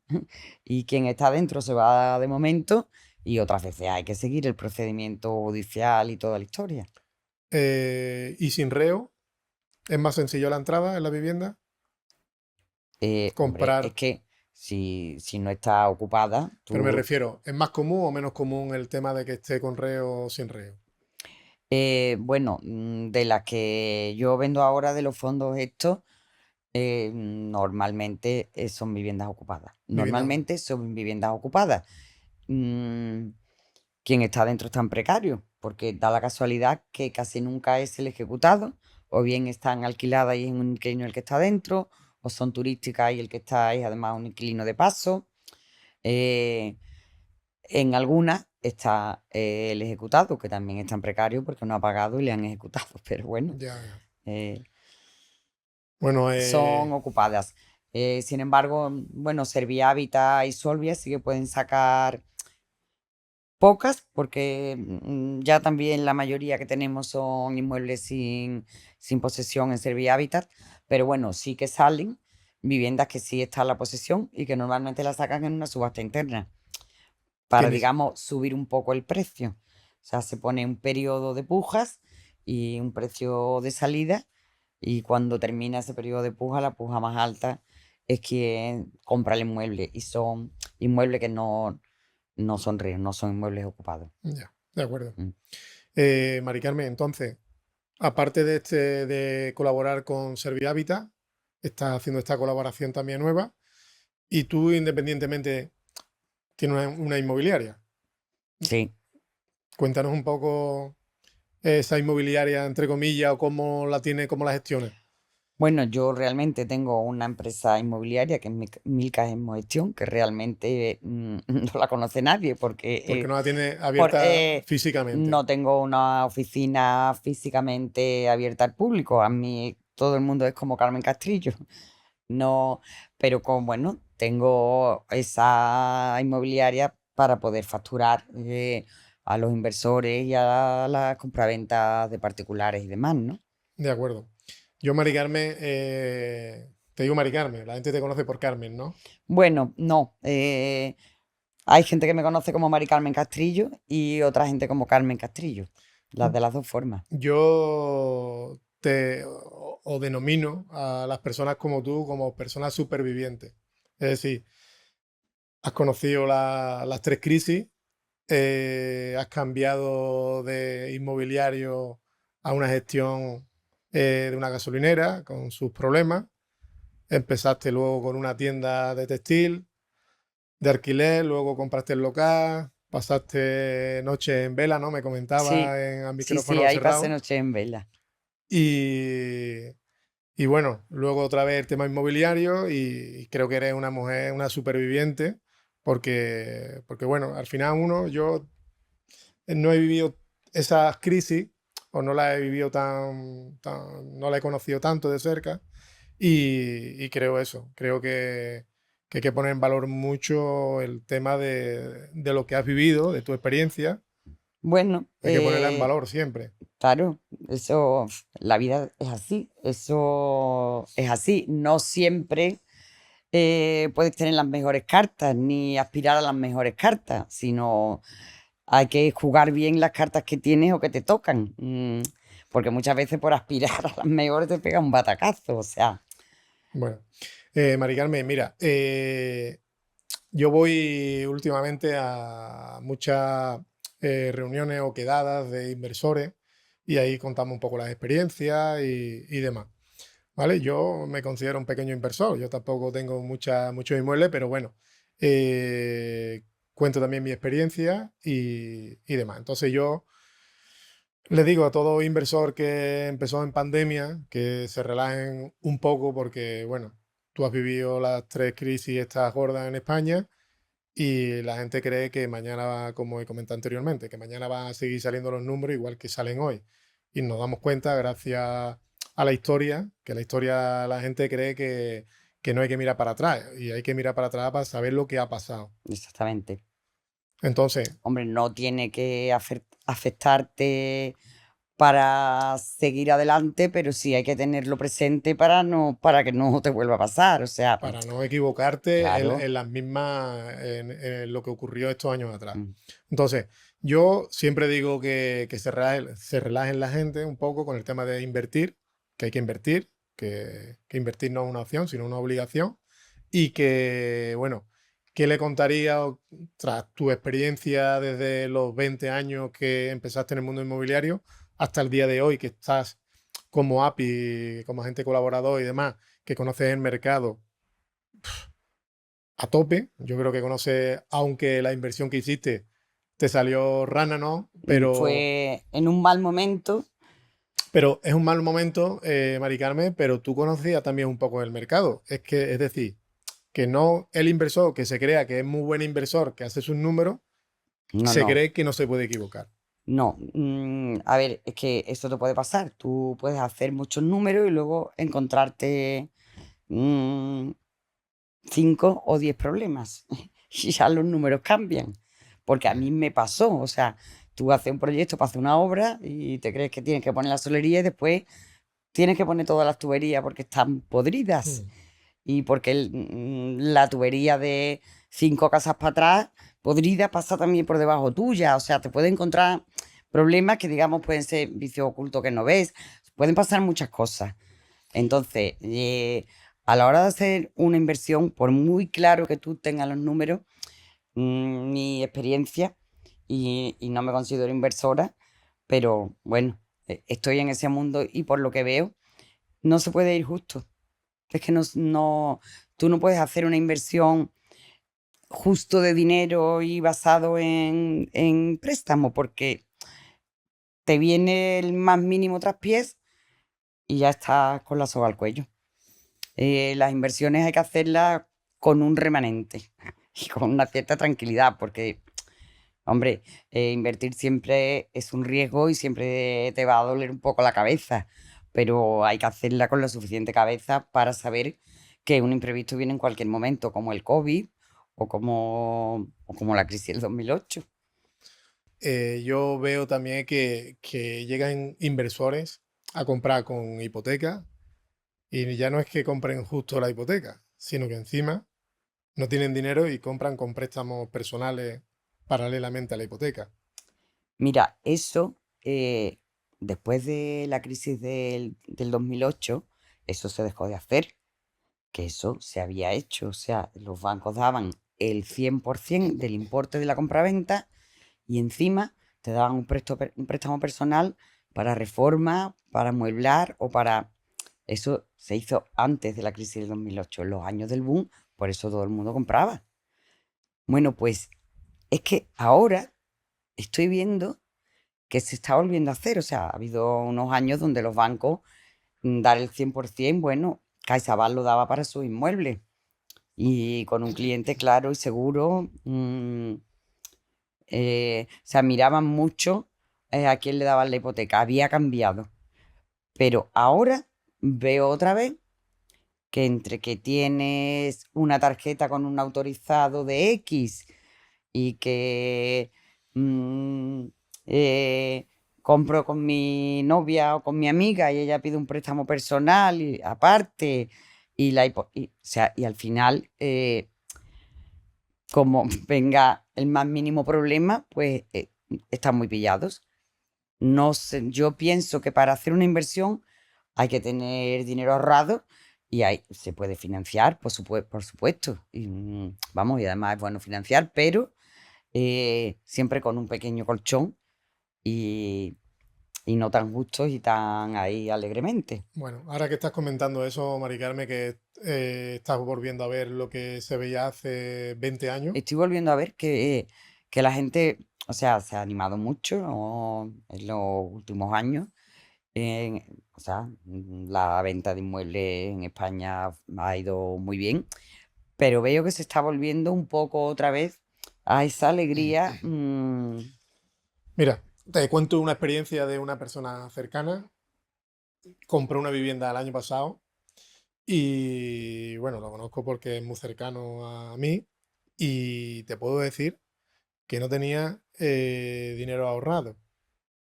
y quien está dentro se va de momento y otras veces hay que seguir el procedimiento judicial y toda la historia. Y sin reo, es más sencillo la entrada en la vivienda. Hombre, es Comprar, que si no está ocupada, pero me tú... refiero, ¿es más común o menos común el tema de que esté con reo o sin reo? Bueno, de las que yo vendo ahora de los fondos estos, normalmente son viviendas ocupadas. Vivienda. Normalmente son viviendas ocupadas. Mm, Quien está dentro está en precario, porque da la casualidad que casi nunca es el ejecutado, o bien están alquiladas y es un inquilino el que está dentro, o son turísticas y el que está es además un inquilino de paso. Eh, en algunas está el ejecutado, que también está en precario porque no ha pagado y le han ejecutado, pero bueno, Ya, ya. eh, Bueno, son ocupadas. Sin embargo, bueno, Servihabitat y Solvia sí que pueden sacar pocas, porque ya también la mayoría que tenemos son inmuebles sin posesión en Servihabitat, pero bueno, sí que salen viviendas que sí está en la posesión y que normalmente la sacan en una subasta interna que para, ni, digamos, subir un poco el precio. O sea, se pone un periodo de pujas y un precio de salida y cuando termina ese periodo de puja, la puja más alta es quien compra el inmueble y son inmuebles que no son ríos, no son inmuebles ocupados. ya, de acuerdo. Mm. Mari Carmen, entonces, aparte de de colaborar con Servihabitat, estás haciendo esta colaboración también nueva y tú independientemente tienes una inmobiliaria. Sí. Cuéntanos un poco esa inmobiliaria, entre comillas, o cómo la tiene, cómo la gestiona. Bueno, yo realmente tengo una empresa inmobiliaria que es Milka Gestión, que realmente no la conoce nadie porque Porque no la tiene por, abierta físicamente. no tengo una oficina físicamente abierta al público. A mí todo el mundo es como Carmen Castrillo. No, pero como bueno, tengo esa inmobiliaria para poder facturar a los inversores y a las compraventas de particulares y demás, ¿no? De acuerdo. Yo, Mari Carmen, Te digo Mari Carmen, la gente te conoce por Carmen, ¿no? Bueno, no. Hay gente que me conoce como Mari Carmen Castrillo y otra gente como Carmen Castrillo. Las de las dos formas. Yo te o denomino a las personas como tú como personas supervivientes. Es decir, has conocido las tres crisis, has cambiado de inmobiliario a una gestión de una gasolinera con sus problemas. Empezaste luego con una tienda de textil, de alquiler, luego compraste el local, pasaste noches en vela, ¿no? Me Sí, comentaba a sí, micrófono ahí pasé cerrado. noche en vela. Y, y bueno, luego otra vez el tema inmobiliario y creo que eres una mujer, una superviviente, porque bueno, al final yo no he vivido esas crisis o no las he vivido no la he conocido tanto de cerca y creo eso, creo que hay que poner en valor mucho el tema de lo que has vivido, de tu experiencia, Bueno, hay que ponerla en valor siempre. claro, eso, la vida es así, eso es así. No siempre puedes tener las mejores cartas ni aspirar a las mejores cartas, sino hay que jugar bien las cartas que tienes o que te tocan. Porque muchas veces por aspirar a las mejores te pega un batacazo, o sea, Bueno, Mari Carmen, mira, yo voy últimamente a muchas reuniones o quedadas de inversores y ahí contamos un poco las experiencias y demás. ¿Vale? Yo me considero un pequeño inversor, yo tampoco tengo muchos inmuebles, pero bueno, cuento también mi experiencia y demás. Entonces yo le digo a todo inversor que empezó en pandemia que se relajen un poco porque, bueno, tú has vivido las tres crisis estas gordas en España y la gente cree que mañana va, como he comentado anteriormente, que mañana van a seguir saliendo los números igual que salen hoy. Y nos damos cuenta, gracias a la historia, que la historia la gente cree que no hay que mirar para atrás y hay que mirar para atrás para saber lo que ha pasado. exactamente. Entonces, Hombre, no tiene que afectarte para seguir adelante, pero sí hay que tenerlo presente para que no te vuelva a pasar. O sea, para no equivocarte claro. en las mismas, en lo que ocurrió estos años atrás. mm, Entonces, yo siempre digo que se relajen la gente un poco con el tema de invertir, que hay que invertir, que invertir no es una opción, sino una obligación, y que, bueno, ¿qué le contaría tras tu experiencia desde los 20 años que empezaste en el mundo inmobiliario hasta el día de hoy, que estás como API, como agente colaborador y demás, que conoces el mercado a tope? Yo creo que conoces, aunque la inversión que hiciste te salió rana, ¿no? Fue en un mal momento. Pero es un mal momento, Mari Carmen, pero tú conocías también un poco el mercado. Es decir, que no el inversor que se crea que es muy buen inversor, que hace sus números, No, se no, cree que no se puede equivocar. no. A ver, es que esto te puede pasar. Tú puedes hacer muchos números y luego encontrarte mm, 5 o 10 problemas. Y ya los números cambian. Porque a mí me pasó. O sea, tú haces un proyecto para hacer una obra y te crees que tienes que poner la solería y después tienes que poner todas las tuberías porque están podridas. Mm. Y porque la tubería de 5 casas para atrás, podrida, pasa también por debajo tuya. O sea, te puede encontrar problemas que, digamos, pueden ser vicios ocultos que no ves. Pueden pasar muchas cosas. Entonces, a la hora de hacer una inversión, por muy claro que tú tengas los números, mi experiencia, y no me considero inversora, pero bueno, estoy en ese mundo y por lo que veo, no se puede ir justo. Es que tú no puedes hacer una inversión justo de dinero y basado en préstamo, porque te viene el más mínimo traspiés y ya estás con la soga al cuello. Las inversiones hay que hacerlas con un remanente y con una cierta tranquilidad, porque, hombre, invertir siempre es un riesgo y siempre te va a doler un poco la cabeza, pero hay que hacerla con la suficiente cabeza para saber que un imprevisto viene en cualquier momento, como el COVID o como la crisis del 2008. Yo veo también que llegan inversores a comprar con hipoteca Y ya no es que compren justo la hipoteca, sino que encima no tienen dinero y compran con préstamos personales paralelamente a la hipoteca. Mira, eso, después de la crisis del 2008, eso se dejó de hacer, que eso se había hecho. O sea, los bancos daban el 100% del importe de la compraventa y encima te daban un préstamo personal para reforma, para amueblar o para... Eso se hizo antes de la crisis del 2008, en los años del boom, por eso todo el mundo compraba. Bueno, pues es que ahora estoy viendo que se está volviendo a hacer. O sea, ha habido unos años donde los bancos dar el 100%, bueno, CaixaBank lo daba para sus inmuebles. Y con un cliente claro y seguro, o sea, miraban mucho a quién le daban la hipoteca. Había cambiado. Pero ahora veo otra vez que entre que tienes una tarjeta con un autorizado de X y que mm, eh, compro con mi novia o con mi amiga y ella pide un préstamo personal y aparte o sea, y al final como venga el más mínimo problema, pues están muy pillados. No sé, yo pienso que para hacer una inversión hay que tener dinero ahorrado y ahí se puede financiar, por supuesto. Y, vamos, y además es bueno financiar, pero siempre con un pequeño colchón y, y no tan justos y tan ahí alegremente. Bueno, ahora que estás comentando eso, Mari Carmen, que estás volviendo a ver lo que se veía hace 20 años. Estoy volviendo a ver que la gente, o sea, se ha animado mucho, ¿no?, en los últimos años. O sea, la venta de inmuebles en España ha ido muy bien, pero veo que se está volviendo un poco otra vez a esa alegría. Mira, te cuento una experiencia de una persona cercana. Compró una vivienda el año pasado y bueno, lo conozco porque es muy cercano a mí y te puedo decir que no tenía dinero ahorrado.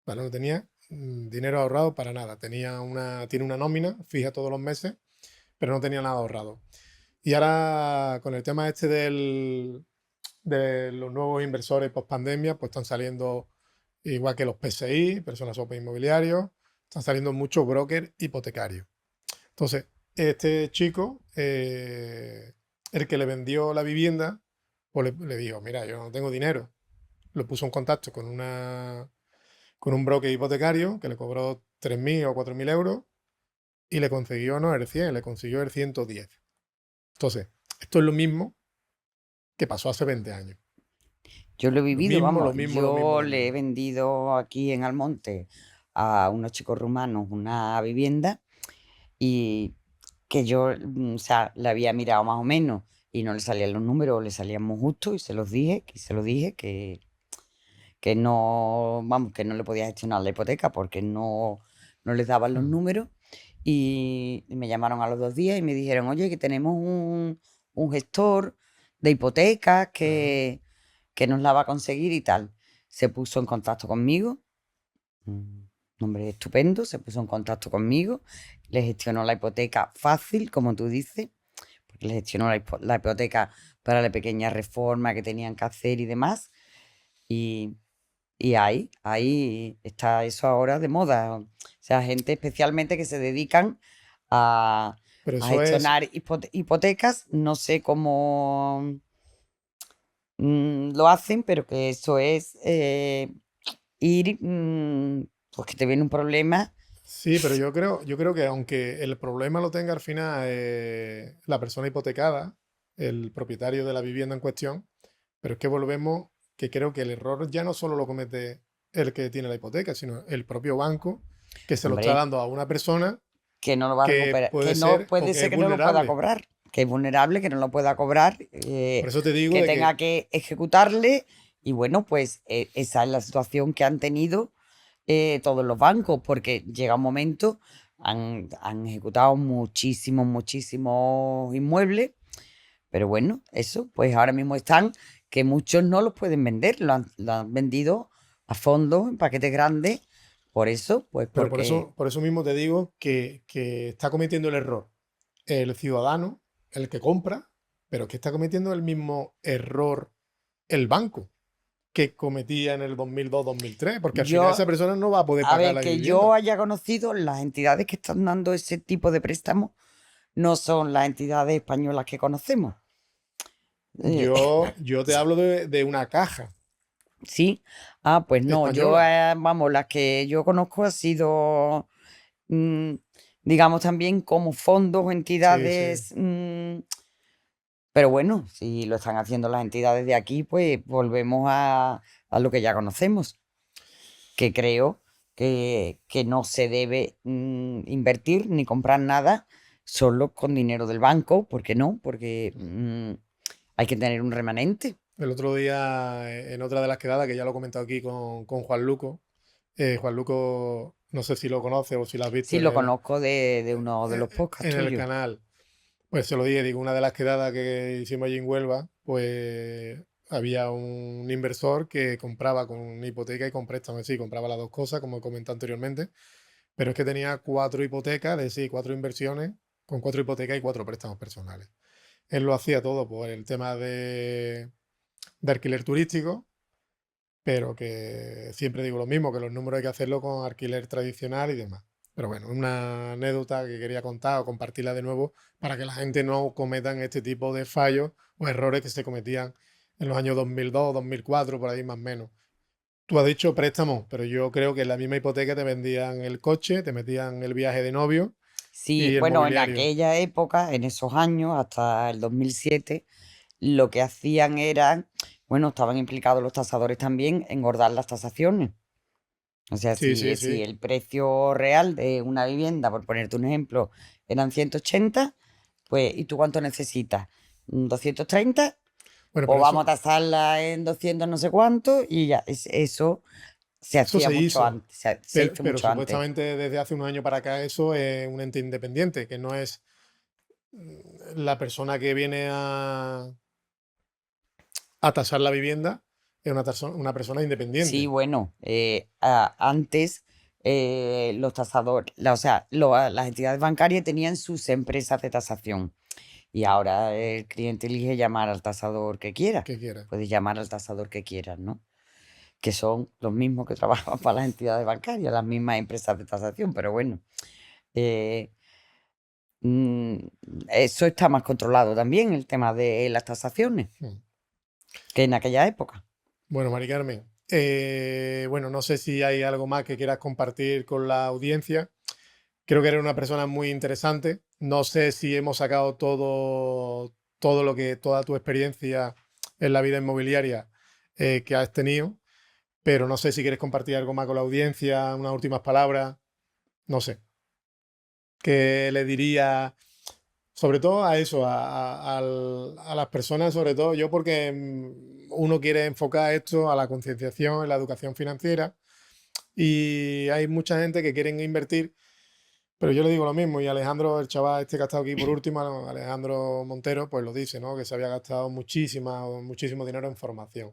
¿Vale? No tenía dinero ahorrado para nada. Tiene una nómina fija todos los meses, pero no tenía nada ahorrado. Y ahora con el tema este de los nuevos inversores post pandemia, pues están saliendo, igual que los PSI, personas sopa inmobiliarios, están saliendo muchos brokers hipotecarios. Entonces, este chico, el que le vendió la vivienda, pues le dijo, mira, yo no tengo dinero. Lo puso en contacto con un broker hipotecario que le cobró 3.000 o 4.000 euros y le consiguió no el 100, le consiguió el 110. Entonces, esto es lo mismo que pasó hace 20 años. Yo lo he Lo vivido, mismo, vamos, lo mismo, lo mismo, yo lo le he mismo. vendido aquí en Almonte a unos chicos rumanos una vivienda y que yo, o sea, le había mirado más o menos y no le salían los números, le salían muy justos y se lo dije que no, vamos, que no le podía gestionar la hipoteca porque no les daban los Mm. números. Y me llamaron a los 2 días y me dijeron, oye, que tenemos un gestor de hipotecas Ajá. que nos la va a conseguir y tal. Se puso en contacto conmigo, un hombre estupendo, se puso en contacto conmigo, le gestionó la hipoteca fácil, como tú dices, porque le gestionó la hipoteca para la pequeña reforma que tenían que hacer y demás. Y, y ahí está eso ahora de moda. O sea, gente especialmente que se dedican a, Pero a eso es, gestionar hipotecas. No sé cómo lo hacen, pero que eso es ir, pues que te viene un problema. sí, pero yo creo que aunque el problema lo tenga al final la persona hipotecada, el propietario de la vivienda en cuestión, pero es que volvemos que creo que el error ya no solo lo comete el que tiene la hipoteca, sino el propio banco que se lo está Hombre, dando a una persona que no lo va a que recuperar, que puede no ser o puede que ser es que no lo pueda vulnerable. cobrar, que es vulnerable, que no lo pueda cobrar, Por eso te digo que de tenga que, que ejecutarle. Y bueno, pues esa es la situación que han tenido todos los bancos, porque llega un momento, han ejecutado muchísimos, muchísimos inmuebles, pero bueno, eso, pues ahora mismo están, que muchos no los pueden vender, lo han vendido a fondo, en paquetes grandes, Por eso, pues Pero porque por eso mismo te digo que está cometiendo el error el ciudadano, el que compra, pero que está cometiendo el mismo error el banco que cometía en el 2002-2003, porque al final yo, esa persona no va a poder a pagar ver, la que yo vivienda. haya conocido, las entidades que están dando ese tipo de préstamos no son las entidades españolas que conocemos. Eh, Yo te hablo de una caja sí, pues no, yo, española. vamos, las que yo conozco ha sido, mm, digamos, también como fondos o Sí, sí. entidades, pero bueno, si lo están haciendo las entidades de aquí, pues volvemos a lo que ya conocemos, que creo que no se debe invertir ni comprar nada solo con dinero del banco, ¿por qué no? Porque hay que tener un remanente. El otro día, en otra de las quedadas, que ya lo he comentado aquí con Juan Luco, Juan Luco, no sé si lo conoce o si lo has visto Sí, lo conozco de uno de los podcasts en el tuyos. canal. Pues se lo dije, digo, una de las quedadas que hicimos allí en Huelva, pues había un inversor que compraba con hipoteca y con préstamo. Sí, compraba las dos cosas, como he comentado anteriormente, pero es que tenía cuatro hipotecas, es decir, cuatro inversiones, con cuatro hipotecas y cuatro préstamos personales. Él lo hacía todo por el tema de alquiler turístico, pero que siempre digo lo mismo, que los números hay que hacerlo con alquiler tradicional y demás. Pero bueno, una anécdota que quería contar o compartirla de nuevo para que la gente no cometan este tipo de fallos o errores que se cometían en los años 2002, 2004, por ahí más o menos. Tú has dicho préstamo, pero yo creo que en la misma hipoteca te vendían el coche, te metían el viaje de novio Sí, y el bueno, en mobiliario. aquella época, en esos años, hasta el 2007, lo que hacían era, bueno, estaban implicados los tasadores también, engordar las tasaciones. O sea, Sí, sí, si sí. el precio real de una vivienda, por ponerte un ejemplo, eran 180, pues, ¿y tú cuánto necesitas? ¿230? Bueno, Pues pero vamos a tasarla en 200 no sé cuánto y ya, eso se eso hacía se mucho hizo. antes, se ha hecho Pero mucho antes. supuestamente desde hace unos años para acá eso es un ente independiente, que no es la persona que viene a tasar la vivienda, es una persona Sí, independiente. bueno, antes los tasadores, o sea, las entidades bancarias tenían sus empresas de tasación y ahora el cliente elige llamar al tasador que quiera. Que quiera. Puedes llamar al tasador que quieras, ¿no? Que son los mismos que trabajan para las entidades bancarias, las mismas empresas de tasación, pero bueno, eh, mm, eso está más controlado también, el tema de las tasaciones, Mm. que en aquella época. Bueno, Mari Carmen, bueno, no sé si hay algo más que quieras compartir con la audiencia. Creo que eres una persona muy interesante. No sé si hemos sacado todo lo que, toda tu experiencia en la vida inmobiliaria que has tenido, pero no sé si quieres compartir algo más con la audiencia, unas últimas palabras, no sé. ¿Qué le diría, sobre todo a eso, a las personas, sobre todo yo, porque uno quiere enfocar esto a la concienciación, en la educación financiera, y hay mucha gente que quieren invertir, pero yo le digo lo mismo, y Alejandro, el chaval este que ha estado aquí por último, Alejandro Montero, pues lo dice, ¿no? Que se había gastado muchísimo dinero en formación.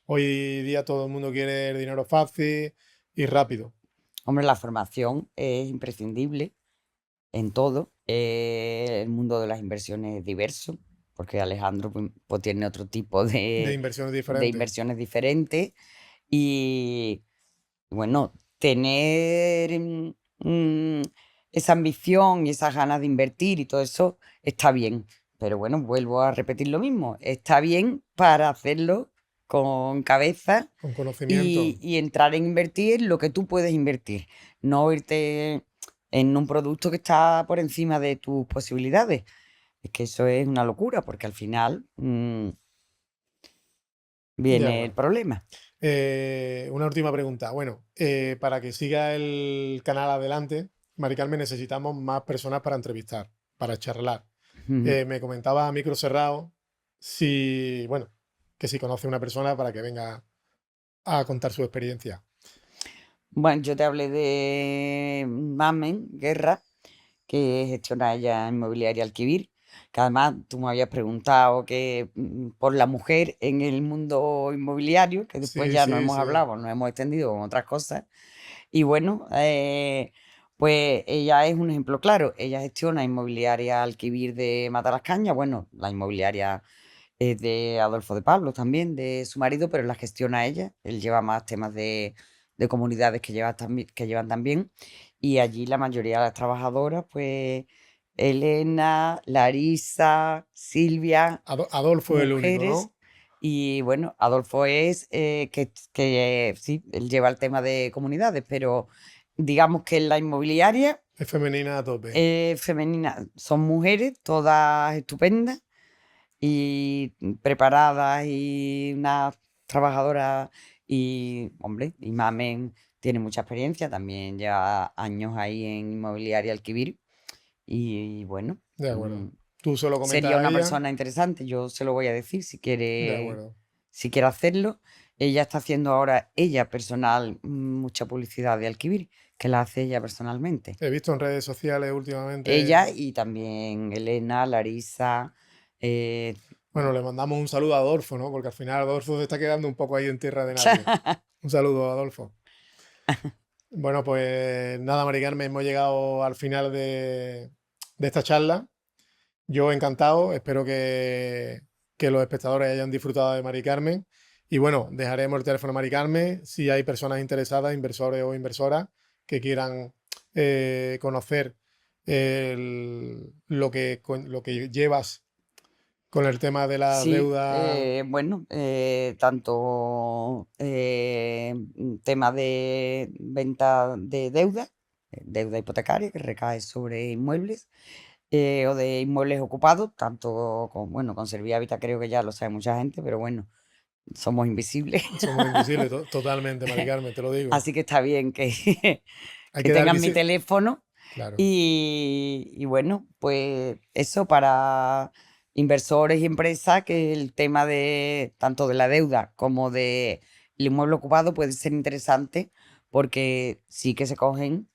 Hoy día todo el mundo quiere el dinero fácil y rápido. Hombre, la formación es imprescindible en todo. El mundo de las inversiones es diverso, porque Alejandro pues, tiene otro tipo De de, inversiones de diferentes. inversiones diferentes. Y bueno, tener esa ambición y esas ganas de invertir y todo eso está bien. Pero bueno, vuelvo a repetir lo mismo. Está bien para hacerlo con cabeza Con conocimiento. y entrar en invertir lo que tú puedes invertir. No irte en un producto que está por encima de tus posibilidades. Es que eso es una locura, porque al final De viene el acuerdo. problema. Una última pregunta. Bueno, para que siga el canal adelante, Mari Carmen, necesitamos más personas para entrevistar, para charlar. Me comentaba a micro cerrado si, bueno, que si conoce una persona para que venga a contar su experiencia. Bueno, yo te hablé de Mamen Guerra, que gestiona ella Inmobiliaria Alquivir, que además tú me habías preguntado que por la mujer en el mundo inmobiliario, que después Sí, ya no sí, hemos sí. hablado, nos hemos extendido con otras cosas, Y bueno, pues ella es un ejemplo claro. Ella gestiona Inmobiliaria Alquivir de Matalascaña. Bueno, la inmobiliaria es de Adolfo de Pablo también, de su marido, pero la gestiona ella. Él lleva más temas de comunidades que llevan también. Y allí la mayoría de las trabajadoras, pues Elena, Larisa, Silvia, Adolfo es el único, mujeres. ¿no? Y bueno, Adolfo es que sí, él lleva el tema de comunidades, pero digamos que en la inmobiliaria Es femenina a tope. femenina son mujeres, todas estupendas y preparadas y unas trabajadoras y, hombre, y Mamen tiene mucha experiencia, también lleva años ahí en Inmobiliaria Alquivir y bueno, De acuerdo. Tú solo comentas sería a una ella. persona interesante, yo se lo voy a decir De acuerdo. si quiere hacerlo. Ella está haciendo ahora, ella personal, mucha publicidad de Alquivir, que la hace ella personalmente. He visto en redes sociales últimamente. Ella y también Elena, Larisa, eh, Bueno, le mandamos un saludo a Adolfo, ¿no? Porque al final Adolfo se está quedando un poco ahí en tierra de nadie. Un saludo, Adolfo. Bueno, pues nada, Mari Carmen, hemos llegado al final de esta charla. Yo encantado, espero que los espectadores hayan disfrutado de Mari Carmen. Y bueno, dejaremos el teléfono de Mari Carmen si hay personas interesadas, inversores o inversoras, que quieran conocer lo que llevas con el tema de la sí, deuda. bueno, tanto tema de venta de deuda, deuda hipotecaria que recae sobre inmuebles, o de inmuebles ocupados, tanto con, bueno, con Servihabitat creo que ya lo sabe mucha gente, pero bueno, somos invisibles. Somos invisibles totalmente, Mari Carmen, te lo digo. Así que está bien que, Hay que que dar tengan mi visibilidad. teléfono Claro. y bueno, pues eso para inversores y empresas, que el tema de tanto de la deuda como de el inmueble ocupado puede ser interesante porque sí que se cogen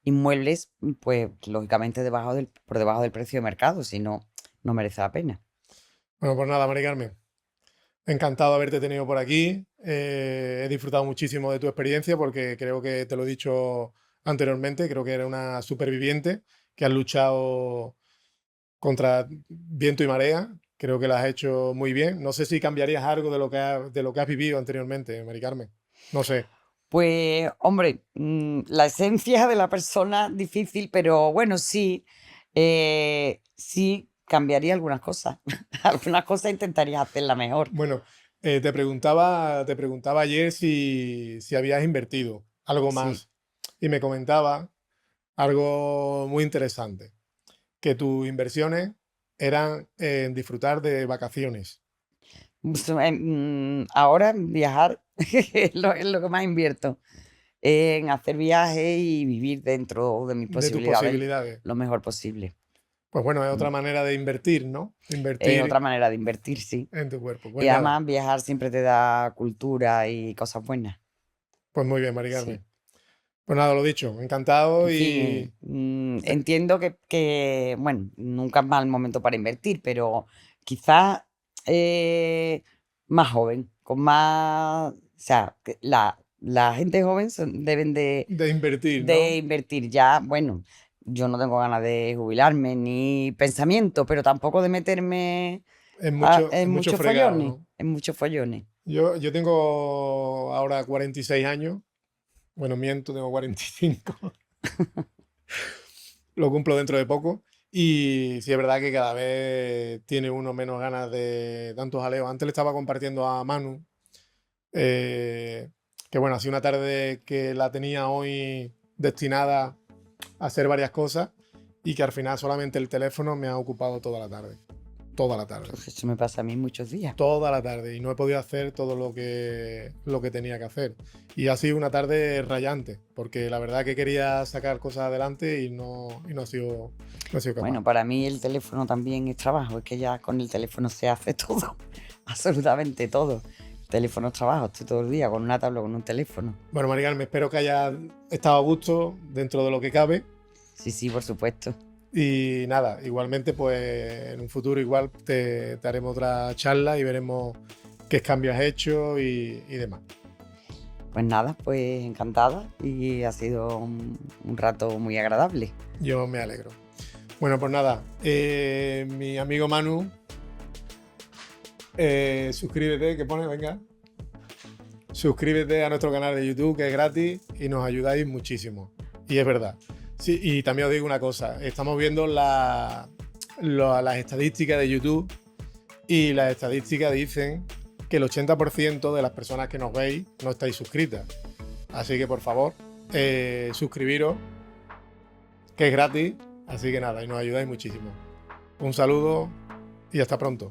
inmuebles, pues lógicamente por debajo del precio de mercado, si no, no merece la pena. Bueno, pues nada, Mari Carmen. Encantado de haberte tenido por aquí. He disfrutado muchísimo de tu experiencia porque creo que te lo he dicho anteriormente, creo que eres una superviviente que has luchado contra viento y marea. Creo que lo has hecho muy bien. No sé si cambiarías algo de lo que has vivido anteriormente, Mari Carmen. No sé. Pues, hombre, la esencia de la persona difícil, pero bueno, sí, sí cambiaría algunas cosas. Algunas cosas intentaría hacerla mejor. Bueno, te preguntaba ayer si habías invertido algo Sí. más y me comentaba algo muy interesante, que tus inversiones eran en disfrutar de vacaciones. Ahora viajar es lo que más invierto, en hacer viajes y vivir dentro de mis De tus posibilidades posibilidades. lo mejor posible. Pues bueno, es Mm. otra manera de invertir, ¿no? Es Invertir otra manera de invertir, sí. en tu cuerpo. Y Pues nada, además viajar siempre te da cultura y cosas buenas. pues muy bien, Mari Sí. Carmen. Pues nada, lo dicho, encantado En y fin, entiendo que, bueno, nunca es mal momento para invertir, pero quizás más joven, con más, o sea, que la gente joven deben de invertir, de ¿no? invertir ya, bueno, yo no tengo ganas de jubilarme ni pensamiento, pero tampoco de meterme Es en mucho muchos fregado, follones, ¿no? en muchos follones. Yo tengo ahora 46 años. Bueno, miento, tengo 45. Lo cumplo dentro de poco. Y sí es verdad que cada vez tiene uno menos ganas de tantos jaleos. Antes le estaba compartiendo a Manu, eh, que bueno, ha sido una tarde que la tenía hoy destinada a hacer varias cosas y que al final solamente el teléfono me ha ocupado toda la tarde. Toda la tarde. Pues eso me pasa a mí muchos días. Toda la tarde y no he podido hacer todo lo que tenía que hacer. Y ha sido una tarde rayante, porque la verdad que quería sacar cosas adelante y no he sido capaz. Bueno, para mí el teléfono también es trabajo, es que ya con el teléfono se hace todo, absolutamente todo. El teléfono es trabajo, estoy todo el día con una tabla, con un teléfono. Bueno, Maricarmen, espero que hayas estado a gusto dentro de lo que cabe. Sí, sí, por supuesto. Y nada, igualmente, pues en un futuro igual te haremos otra charla y veremos qué cambios has hecho y demás. Pues nada, pues encantada y ha sido un rato muy agradable. Yo me alegro. Bueno, pues nada, mi amigo Manu, suscríbete, que pone, venga. Suscríbete a nuestro canal de YouTube, que es gratis y nos ayudáis muchísimo. Y es verdad. Sí, y también os digo una cosa, estamos viendo las estadísticas de YouTube y las estadísticas dicen que el 80% de las personas que nos veis no estáis suscritas. Así que por favor, suscribiros, que es gratis. Así que nada, y nos ayudáis muchísimo. Un saludo y hasta pronto.